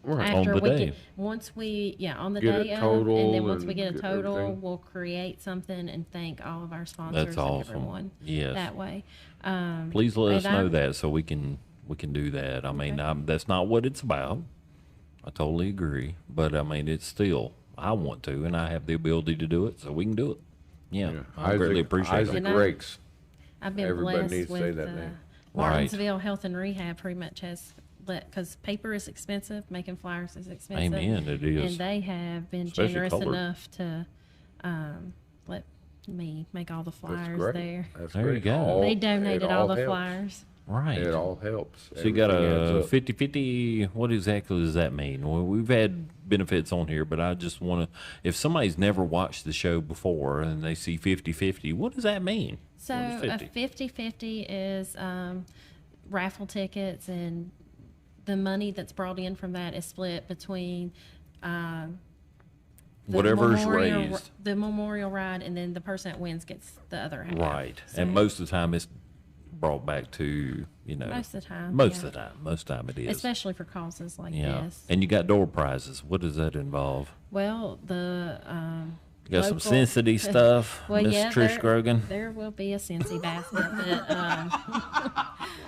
Right. On After the we day. get, once we, on the Get a day of, total and then once we and get a get total, everything. we'll create something and thank all of our sponsors That's and awesome. everyone Yes. that way. Please let us and know I'm- that so we can do that. I mean, that's not what it's about. I totally agree, but I mean, it's still I want to, and I have the ability to do it, so we can do it. Yeah, I greatly appreciate Isaac it. And I- Rakes. I've been Everybody blessed needs to say with that name. Right. Martinsville Health and Rehab pretty much has because paper is expensive, making flyers is expensive. Amen, it is. And they have been Especially generous colored. enough to let me make all the That's flyers great. there. That's There you great. go. They it donated all the helps. flyers. Right. It all helps. So you got Everything a adds up. 50-50. What exactly does that mean? Well, we've had benefits on here, but I just want to, if somebody's never watched the show before and they see 50-50, what does that mean? So What is a 50-50 is raffle tickets, and the money that's brought in from that is split between the Whatever's memorial- raised. the memorial ride, and then the person that wins gets the other half. Right. So And most of the time it's brought back to, most of the time, Most yeah. of the time. Most of the time it is. especially for causes like Yeah. this. And you got door prizes. What does that involve? Well, the You got some local- Cincinnati stuff, Well, Miss yeah, Trish there- Grogan? There will be a Cincy basket.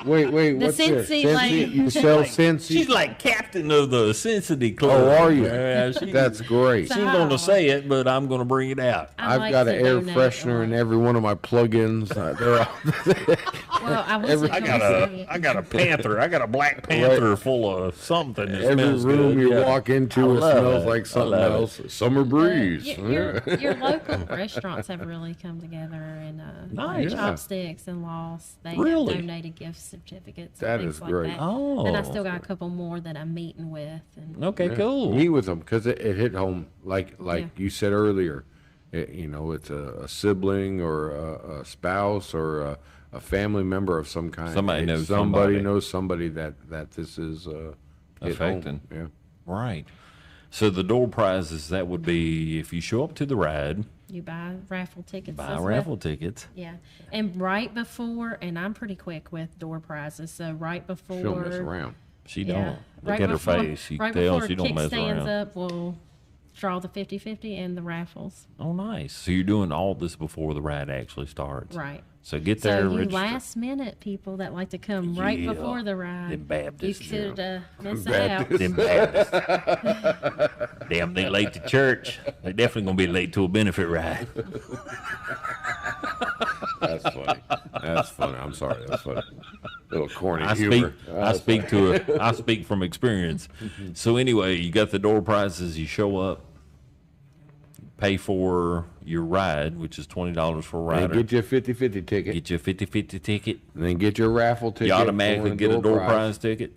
But, Wait, the what's this? Cincy lady- You sell Cincy? She's like captain of the Cincinnati Club. Oh, are you? Yeah, That's great. She ain't going to say it, but I'm going to bring it out. I I've like got to an air donate a freshener lot. in every one of my plugins. They're all, Well, I wasn't I gonna got say it. I got a panther. I got a Black Panther full of something. That every smells room good. you Yeah. walk into, I it love smells it. like I something love it. else. Summer breeze. You're your local restaurants have really come together, and Nice. Chopsticks and Lost, they Really? have donated gift certificates. That and is things like great. That. Oh. And I still got a couple more that I'm meeting with. And Okay, cool. Meet with them because it hit home like Yeah. you said earlier. It's a sibling or a spouse or a family member of some kind. Somebody knows somebody somebody. knows somebody that this is hit Affecting. home. Yeah. Right. So the door prizes, that would be if you show up to the ride, you buy raffle tickets. buy as well. raffle tickets. Yeah, and right before, and I'm pretty quick with door prizes. So right before, She don't mess around. She yeah, don't. Look right at her before- face. You right can tell before she don't kick mess stands around. up, we'll draw the 50-50 and the raffles. Oh, nice. So you're doing all this before the ride actually starts. Right. So get there. So you register. last minute people that like to come right Yeah, before the ride, them Baptists, you could miss Baptists. out. Them Baptists. Damn, they late to church. They definitely gonna be late to a benefit ride. That's funny. That's funny. I'm sorry. That's funny. Little corny I humor. I speak from experience. So anyway, you got the door prizes. You show up, pay for your ride, which is $20 for a And rider. get you a 50-50 ticket. Get you a 50-50 ticket. And then get your raffle ticket. You automatically for get a door prize ticket.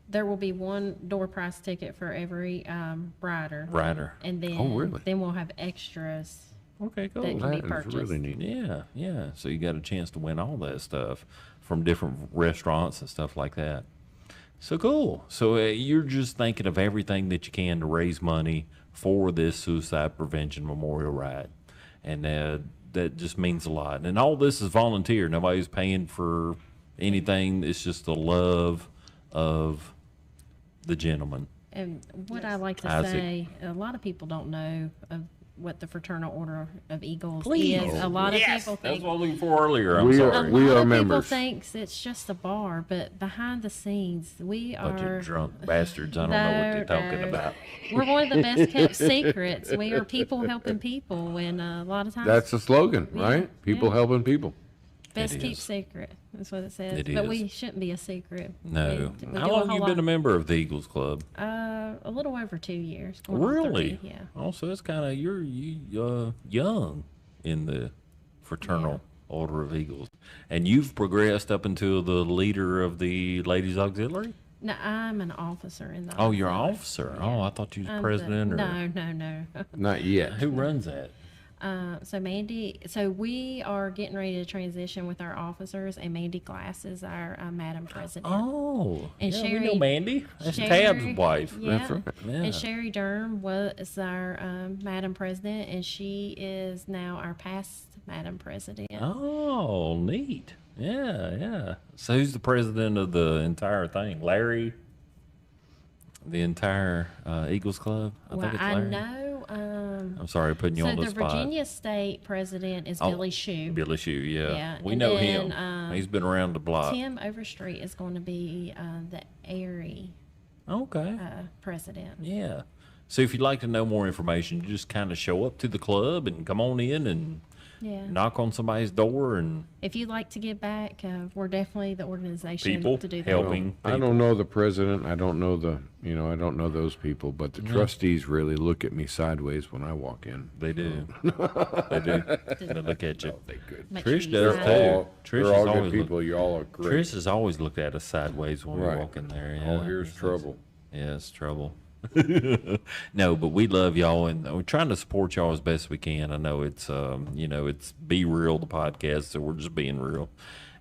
There will be one door prize ticket for every rider, Rider. and then Oh, really? then we'll have extras Okay, cool. that can be That is purchased. really neat. Yeah, yeah. So you got a chance to win all that stuff from different restaurants and stuff like that. So cool. So you're just thinking of everything that you can to raise money for this suicide prevention memorial ride, and that just means a lot. And all this is volunteer. Nobody's paying for anything. It's just the love of the gentleman. And what I like to Isaac. say, a lot of people don't know of what the Fraternal Order of Eagles Please. is. A lot of people That's think what I was looking for earlier. I'm We are- a sorry. we lot of people members. thinks it's just a bar, but behind the scenes, we Bunch are. of drunk bastards. I don't know what they're talking No. about. We're one of the best kept secrets. We are people helping people, and a lot of times That's the slogan, right? People yeah. helping people. best It kept is. secret. That's what it says. It but is. we shouldn't be a secret. No. We How do long a have whole you been a lot. member of the Eagles Club? A little over 2 years. going on Really? 3, yeah. Also, it's kind of you're young in the Fraternal Order of Eagles, and you've progressed up into the leader of the Ladies Auxiliary. No, I'm an officer in the. Oh, you're an auxiliary. officer. Oh, I thought you was I'm president or No. Not yet. who runs that? So Mandy, so we are getting ready to transition with our officers, and Mandy Glass is our Madam President. Oh, And yeah, we Sherry- know Mandy. That's Sherry- Tab's wife. Yeah. That's right. Yeah. And Sherry Durham was our Madam President, and she is now our past Madam President. Oh, neat. Yeah, yeah. So who's the president of the entire thing? Larry? The entire Eagles Club? well, think it's I Larry. know. I'm sorry, putting you So on the the spot. Virginia State President is Oh, Billy Shue. Billy Shue, yeah. Yeah, We and know then, him. He's been around the block. Tim Overstreet is going to be the Erie Okay. President. Yeah. So if you'd like to know more information, you just kind of show up to the club and come on in and Yeah. knock on somebody's door and If you'd like to give back, we're definitely the organization people to do that. helping. I don't know the president. I don't know I don't know those people, but the trustees really look at me sideways when I walk in. They do. They do. They look at you. They good. Make Trish sure you does sign. too. All, Trish they're is all always good people. Y'all are great. Trish has always looked at us sideways when we Right. walk in there. Oh, Yeah. here's trouble. Yeah, it's trouble. No, but we love y'all and we're trying to support y'all as best we can. I know it's it's Be Real, the podcast, so we're just being real.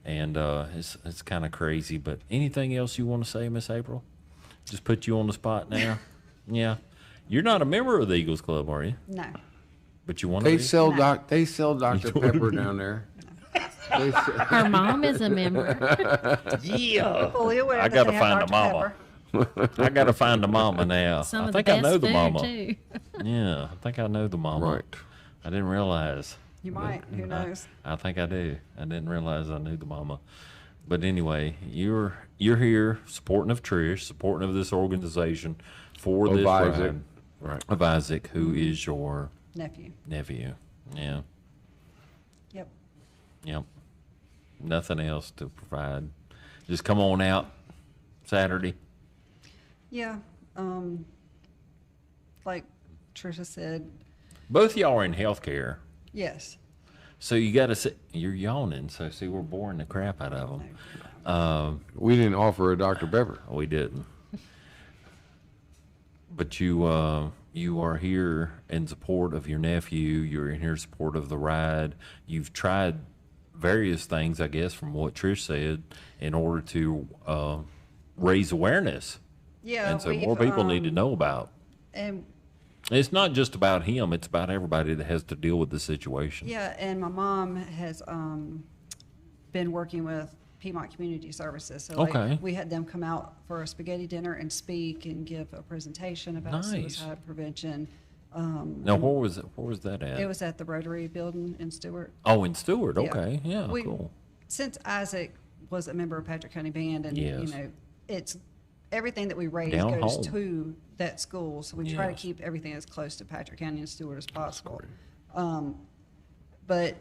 And it's kind of crazy, but anything else you want to say, Miss April? Just put you on the spot now. Yeah. You're not a member of the Eagles Club, are you? No. But you want to They be? sell They sell Dr. Pepper down there. They sell, Her mom is a member. Yeah. Fully aware I that gotta they have find a Dr. mama. Pepper. I got to find the mama now. Some I of think the I best know the food mama. too. Yeah, I think I know the mama. right. I didn't realize. You might. Who knows? I think I do. I didn't realize I knew the mama. But anyway, you're here supporting of Trish, supporting of this organization for Of this Isaac. ride Right. of Isaac, who is your Nephew. nephew. Yeah. Yep. Yep. Nothing else to provide. Just come on out Saturday. Yeah. Like Trisha said, Both of y'all are in healthcare. Yes. So you got to say, you're yawning. So see, we're boring the crap out of them. We didn't offer a Dr. Pepper. We didn't. But you are here in support of your nephew. You're in here in support of the ride. You've tried various things, I guess, from what Trish said, in order to raise awareness. Yeah. And so more people need to know about. And it's not just about him. It's about everybody that has to deal with the situation. yeah, and my mom has been working with Piedmont Community Services. So Okay. we had them come out for a spaghetti dinner and speak and give a presentation about Nice. suicide prevention. Now, where was that at? It was at the Rotary Building in Stewart. Oh, in Stewart. Yeah. Okay. Yeah, We- cool. Since Isaac was a member of Patrick County Band, and Yes. it's everything that we raise Down goes home. to that school. So we try to Yes. keep everything as close to Patrick County and Stewart as possible. But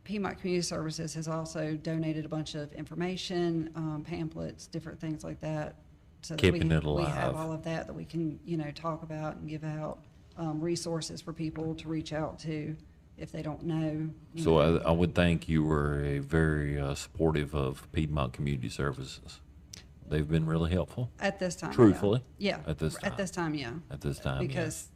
Piedmont Community Services has also donated a bunch of information, pamphlets, different things like that. So that Keeping it we have alive. all of that we can, talk about and give out, resources for people to reach out to if they don't know. So I would think you were a very supportive of Piedmont Community Services. They've been really helpful. At this time, Truthfully? yeah. At this time. At this time, yeah. At this time, Because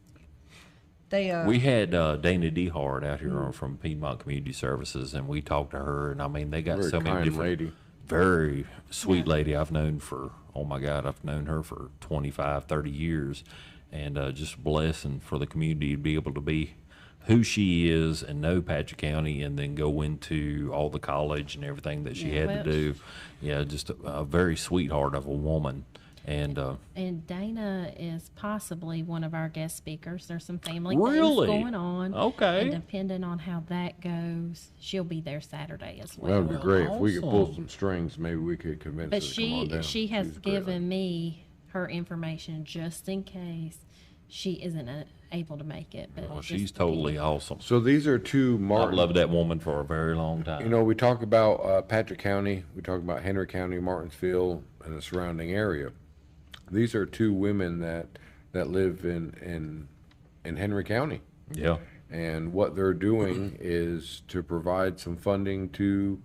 they, we had Dana Dehart out here Mm. from Piedmont Community Services, and we talked to her, and I mean, they got Very so many kind different, lady. very sweet lady I've known for, oh my God, I've known her for 25, 30 years, and just a blessing for the community to be able to be who she is and know Patrick County, and then go into all the college and everything that she had to do. Yeah, just a very sweetheart of a woman. And Dana is possibly one of our guest speakers. There's some family Really? things going on. Okay. And depending on how that goes, she'll be there Saturday as That well. would be great. If we could pull Awesome. some strings, maybe we could convince But her to come on down. she has She's a great lady. given me her information just in case she isn't able to make it. But well, just she's to totally be- awesome. So these are two I've Martin. loved that woman for a very long time. You know, we talk about Patrick County, we talk about Henry County, Martinsville, and the surrounding area. These are two women that live in Henry County, Yeah. and what they're doing is to provide some funding to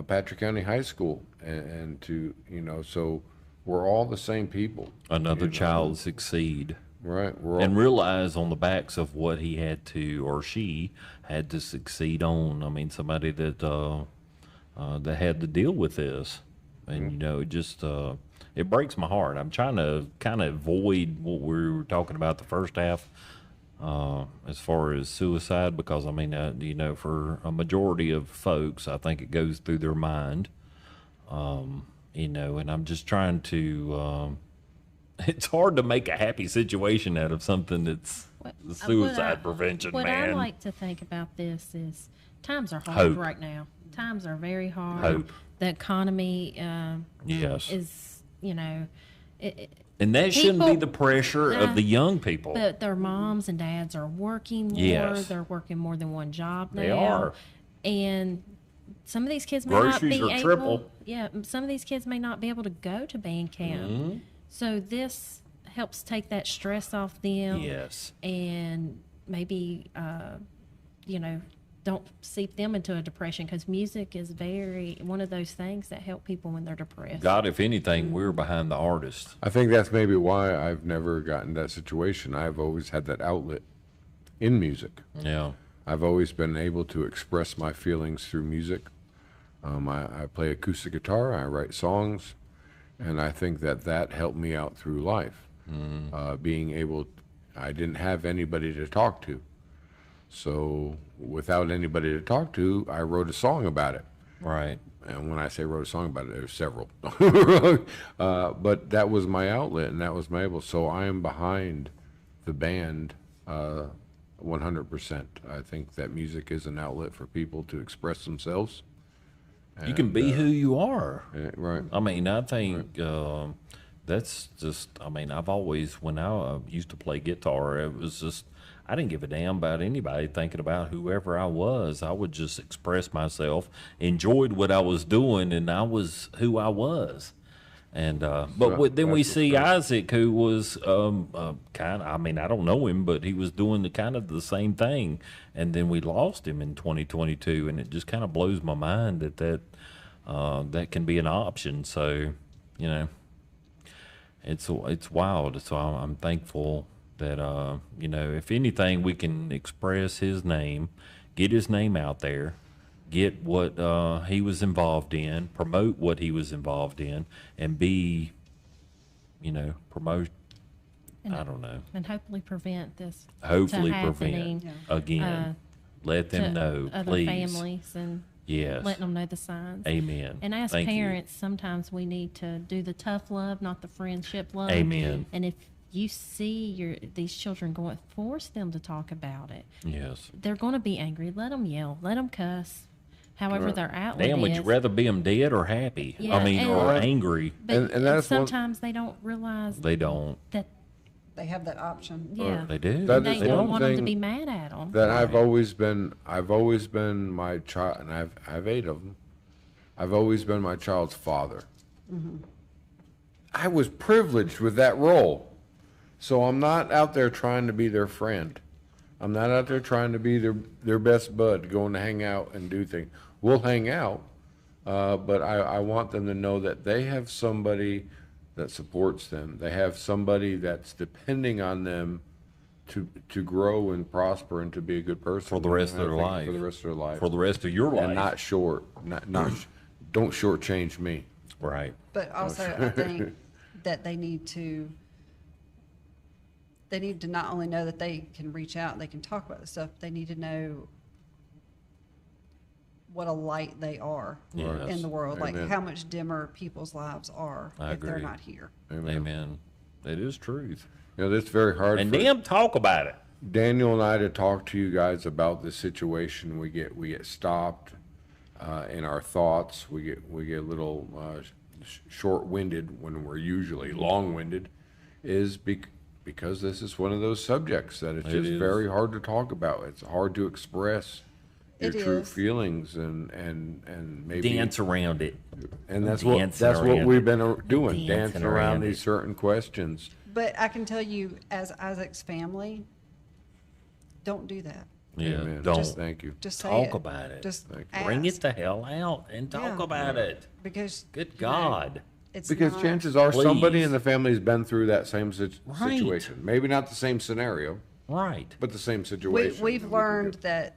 Patrick County High School, and to so we're all the same people. Another you know? child succeed. Right? We're all, And realize on the backs of what he had to, or she had to succeed on. I mean, somebody that that had to deal with this, and it just it breaks my heart. I'm trying to kind of avoid what we were talking about the first half, as far as suicide, because I mean, for a majority of folks, I think it goes through their mind, and I'm just trying to. It's hard to make a happy situation out of something that's the suicide prevention, what man. I like to think about this is times are hard Hope. right now. Times are very hard. Hope. The economy Yes. is, And that shouldn't be People- the pressure of the young people. but their moms and dads are working more. Yes. They're working more than one job now. They are. And some of these kids may Groceries not be are able. triple. Yeah, some of these kids may not be able to go to band camp. Mm-hmm. So this helps take that stress off them. Yes. And maybe, don't seep them into a depression, because music is one of those things that help people when they're depressed. God, if anything, we're behind the artist. I think that's maybe why I've never gotten that situation. I've always had that outlet in music. Yeah. I've always been able to express my feelings through music. I play acoustic guitar, I write songs, and I think that helped me out through life. Being able, I didn't have anybody to talk to. So without anybody to talk to, I wrote a song about it. Right. And when I say wrote a song about it, there's several. But that was my outlet, and that was my able. So I am behind the band 100%. I think that music is an outlet for people to express themselves. You can be who you are. Right. I mean, I think that's just, I've always, when I used to play guitar, it was just, I didn't give a damn about anybody thinking about whoever I was. I would just express myself, enjoyed what I was doing, and I was who I was. And then we see Isaac, who was kind of, I mean, I don't know him, but he was doing the same thing, and then we lost him in 2022, and it just kind of blows my mind that can be an option. So, you know, it's wild. So I'm thankful that you know, if anything, we can express his name, get his name out there, get what he was involved in, promote what he was involved in, and be, you know, promote. I don't know. And hopefully prevent this. Hopefully to prevent again. Let them know, other please. families and Yes. letting them know the signs. Amen. And as Thank you. parents, sometimes we need to do the tough love, not the friendship love. Amen. And if you see these children going, force them to talk about it. Yes. They're going to be angry. Let them yell. Let them cuss. However, their outlet Damn, would is. you rather be them dead or happy? Yeah, I mean, and- or angry? But and that's sometimes they don't realize They don't. that. They have that option. Yeah, They do. That they is don't one want them to thing be mad at them. that I've always been my child, and I have 8 of them. I've always been my child's father. I was privileged with that role. So I'm not out there trying to be their friend. I'm not out there trying to be their best bud, going to hang out and do things. We'll hang out, but I want them to know that they have somebody that supports them. They have somebody that's depending on them to grow and prosper and to be a good person For the rest of their life. For the rest of their life. For the rest of your life. And don't shortchange me. Right. But also, I think that they need to not only know that they can reach out and they can talk about this stuff, they need to know what a light they are Yes. in the world, Amen. like how much dimmer people's lives are I if they're agree. not here. Amen. It is truth. You know, it's very hard And for them talk about it. Daniel and I to talk to you guys about this situation. We get stopped in our thoughts. We get a little short-winded when we're usually long-winded, because this is one of those subjects that it's It just is. very hard to talk about. It's hard to express your It true is. feelings and maybe Dance around it. and that's dancing what around we've it. been doing, Dancing dancing around around these it. certain questions. But I can tell you, as Isaac's family, don't do that. Yeah. Amen. Don't. Thank you. Just say Talk it. about it. Just Bring it ask. the hell out and talk Yeah. about it. Because Good you know, God. it's Because not- chances are somebody Please. in the family's been through that same Right. situation. Maybe not the same scenario, Right. but the same situation. We've learned that,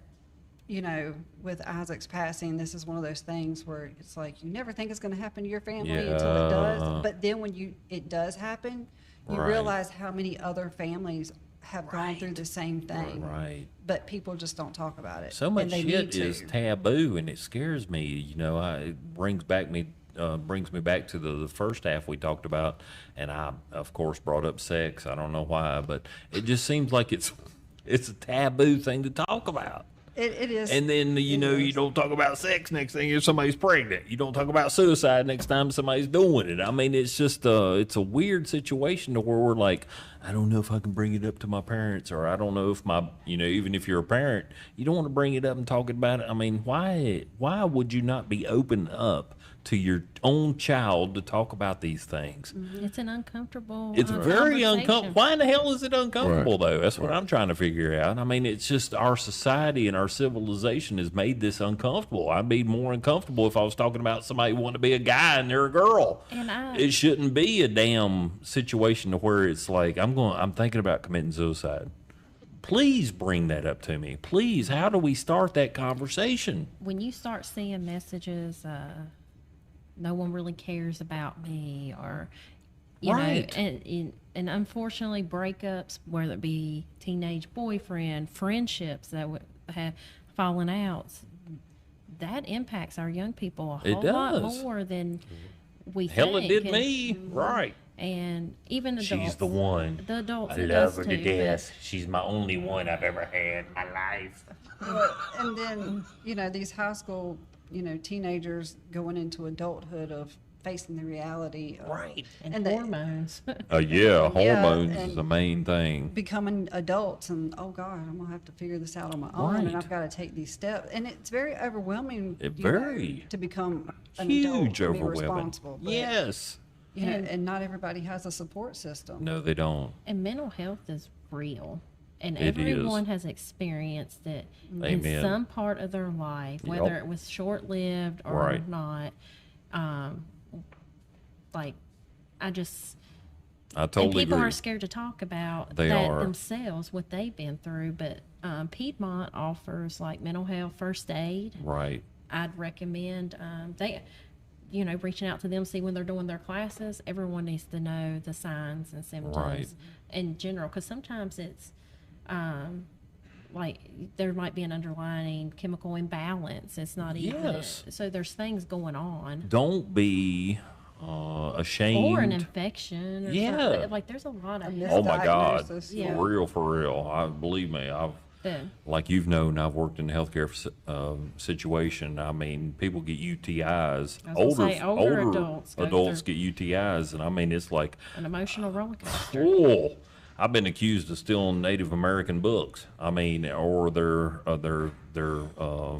you know, with Isaac's passing, this is one of those things where it's like you never think it's going to happen to your family until it Yeah. does. But then when it does happen, you Right. realize how many other families have gone through the same thing. Right. But people just don't talk about it. So much and they shit need to. is taboo, and it scares me. You know, it brings me back to the first half we talked about, and I, of course, brought up sex. I don't know why, but it just seems like it's a taboo thing to talk about. It is. And then, you It know, is. you don't talk about sex next thing if somebody's pregnant. You don't talk about suicide next time somebody's doing it. I mean, it's just it's a weird situation to where we're like, I don't know if I can bring it up to my parents, or I don't know if even if you're a parent, you don't want to bring it up and talk about it. I mean, why would you not be open up to your own child to talk about these things? It's an uncomfortable. It's very conversation. uncomfortable. Why in the hell is it uncomfortable, though? That's what I'm trying to figure out. I mean, it's just our society and our civilization has made this uncomfortable. I'd be more uncomfortable if I was talking about somebody wanting to be a guy and they're a girl. It shouldn't be a damn situation to where it's like, I'm thinking about committing suicide. Please bring that up to me. Please, how do we start that conversation? When you start seeing messages, no one really cares about me, or you Right. know, and unfortunately breakups, whether it be teenage boyfriend, friendships that have fallen out, that impacts our young people a It whole lot does. more than we Hell, it think. did And- me. Right. And even adults. She's the one. The adults. I it love does her too, to but- death. She's my only one I've ever had in my life. And then, you know, these high school, you know, teenagers going into adulthood of facing the reality of Right. And they- hormones. Yeah, hormones and- is the main thing. becoming adults and, oh God, I'm gonna have to figure this out on my own, Right. and I've got to take these steps. And it's very overwhelming It you know, very to become an Huge adult and be overwhelming. responsible. But Yes. You know, and not everybody has a support system. No, they don't. And mental health is real. And It everyone is. has experienced it Amen. in some part of their life, whether Yep. it was short-lived or Right. not. Like, I I totally and people agree. are scared to talk about They that are. themselves, what they've been through. But Piedmont offers like mental health first aid. Right. I'd recommend they, you know, reaching out to them, see when they're doing their classes. Everyone needs to know the signs and symptoms Right. in general, because sometimes it's like there might be an underlying chemical imbalance. It's not even Yes. so. There's things going on. Don't be ashamed. Or an infection. Or Yeah. something. Like there's a lot of Oh my God. Misdiagnosis. Yeah. For real. Believe me, like you've known, I've worked in a healthcare situation. I mean, people get UTIs. I was gonna say, older adults go get UTIs, and I mean, it's like, an emotional roller coaster. oh, I've been accused of stealing Native American books. I mean, or their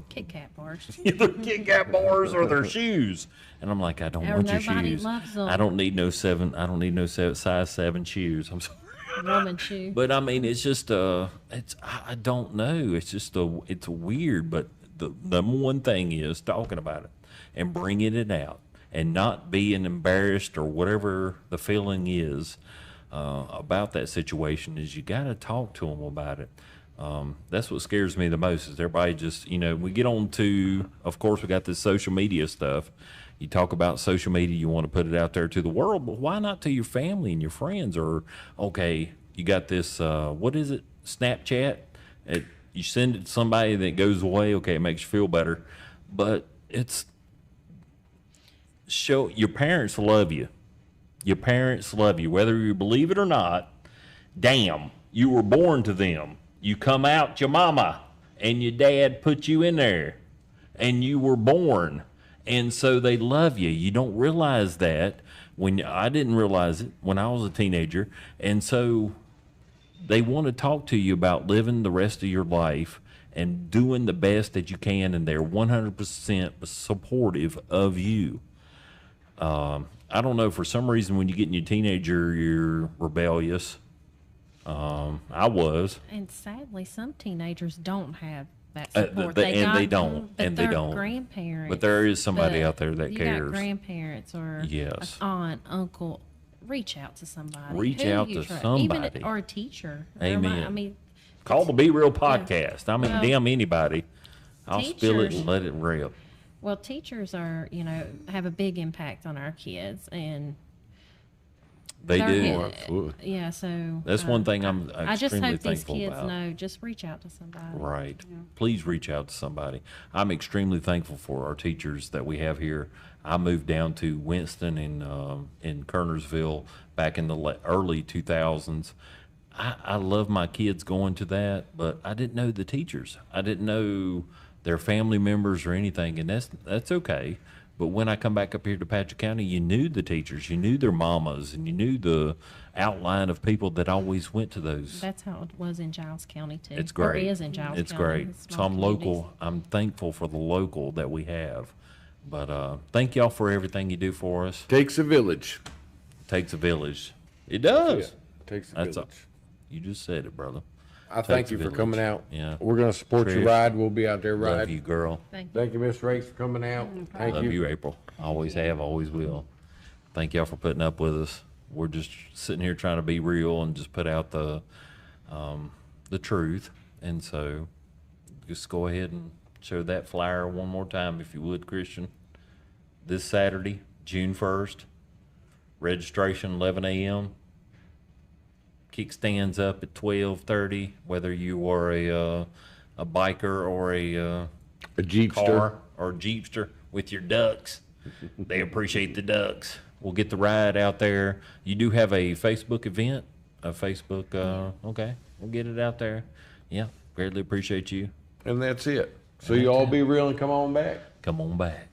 Kit Kat bars. either Kit Kat bars or their shoes. And I'm like, I don't Or want your nobody shoes. loves them. I don't need no size 7 shoes. I'm sorry. Woman shoe. But I mean, it's just I don't know. It's just it's weird. But the number one thing is talking about it and bringing it out and not being embarrassed or whatever the feeling is about that situation. Is you got to talk to them about it. That's what scares me the most. Is everybody just, you know, we get on to, of course, we got this social media stuff. You talk about social media, you want to put it out there to the world, but why not to your family and your friends? Or, okay, you got this, what is it, Snapchat? You send it to somebody that goes away, okay, it makes you feel better. But your parents love you. Your parents love you, whether you believe it or not. Damn, you were born to them. You come out your mama, and your dad put you in there, and you were born. And so they love you. You don't realize that. I didn't realize it when I was a teenager. And so they want to talk to you about living the rest of your life and doing the best that you can. And they're 100% supportive of you. I don't know, for some reason when you get in your teenager, you're rebellious. I was. And sadly, some teenagers don't have that support. They don't. Grandparents. But there is somebody But out there that you cares. got grandparents or Yes. an aunt, uncle. Reach out to somebody. Reach Who out you to trust. somebody. Even, or a teacher. Amen. I mean, Call the Be Real podcast. I mean, Well, damn anybody. I'll spill it teachers- and let it rip. well, teachers are, have a big impact on our kids. And They they're- do. Absolutely. Yeah, so. That's one thing I'm I just extremely hope these thankful kids about. know, just reach out to somebody. Right. Please reach out to somebody. I'm extremely thankful for our teachers that we have here. I moved down to Winston in Kernersville back in the early 2000s. I love my kids going to that, but I didn't know the teachers. I didn't know their family members or anything, and that's okay. But when I come back up here to Patrick County, you knew the teachers, you knew their mamas, and you knew the outline of people that always went to those. That's how it was in Giles County, too. It's great. Or is in Giles It's County. great. It's So small I'm communities. local. I'm thankful for the local that we have. But thank y'all for everything you do for us. Takes a village. Takes a village. It does. Takes a That's village. You just said it, brother. I thank Takes a you for village. coming out. Yeah. We're going to support your Trish, ride. We'll be out there Love riding. you, girl. Thank you. Thank you, Miss Rakes, for coming out. Thank Love you. you, April. Always have, always will. Thank y'all for putting up with us. We're just sitting here trying to be real and just put out the truth. And so just go ahead and show that flyer one more time, if you would, Christian. This Saturday, June 1st, registration 11 a.m. Kickstands up at 12:30. Whether you are a biker or a Jeepster. car or Jeepster with your ducks, they appreciate the ducks. We'll get the ride out there. You do have a Facebook event, okay, we'll get it out there. Yeah, greatly appreciate you. And that's it. So you all be real and come on back. Come on back.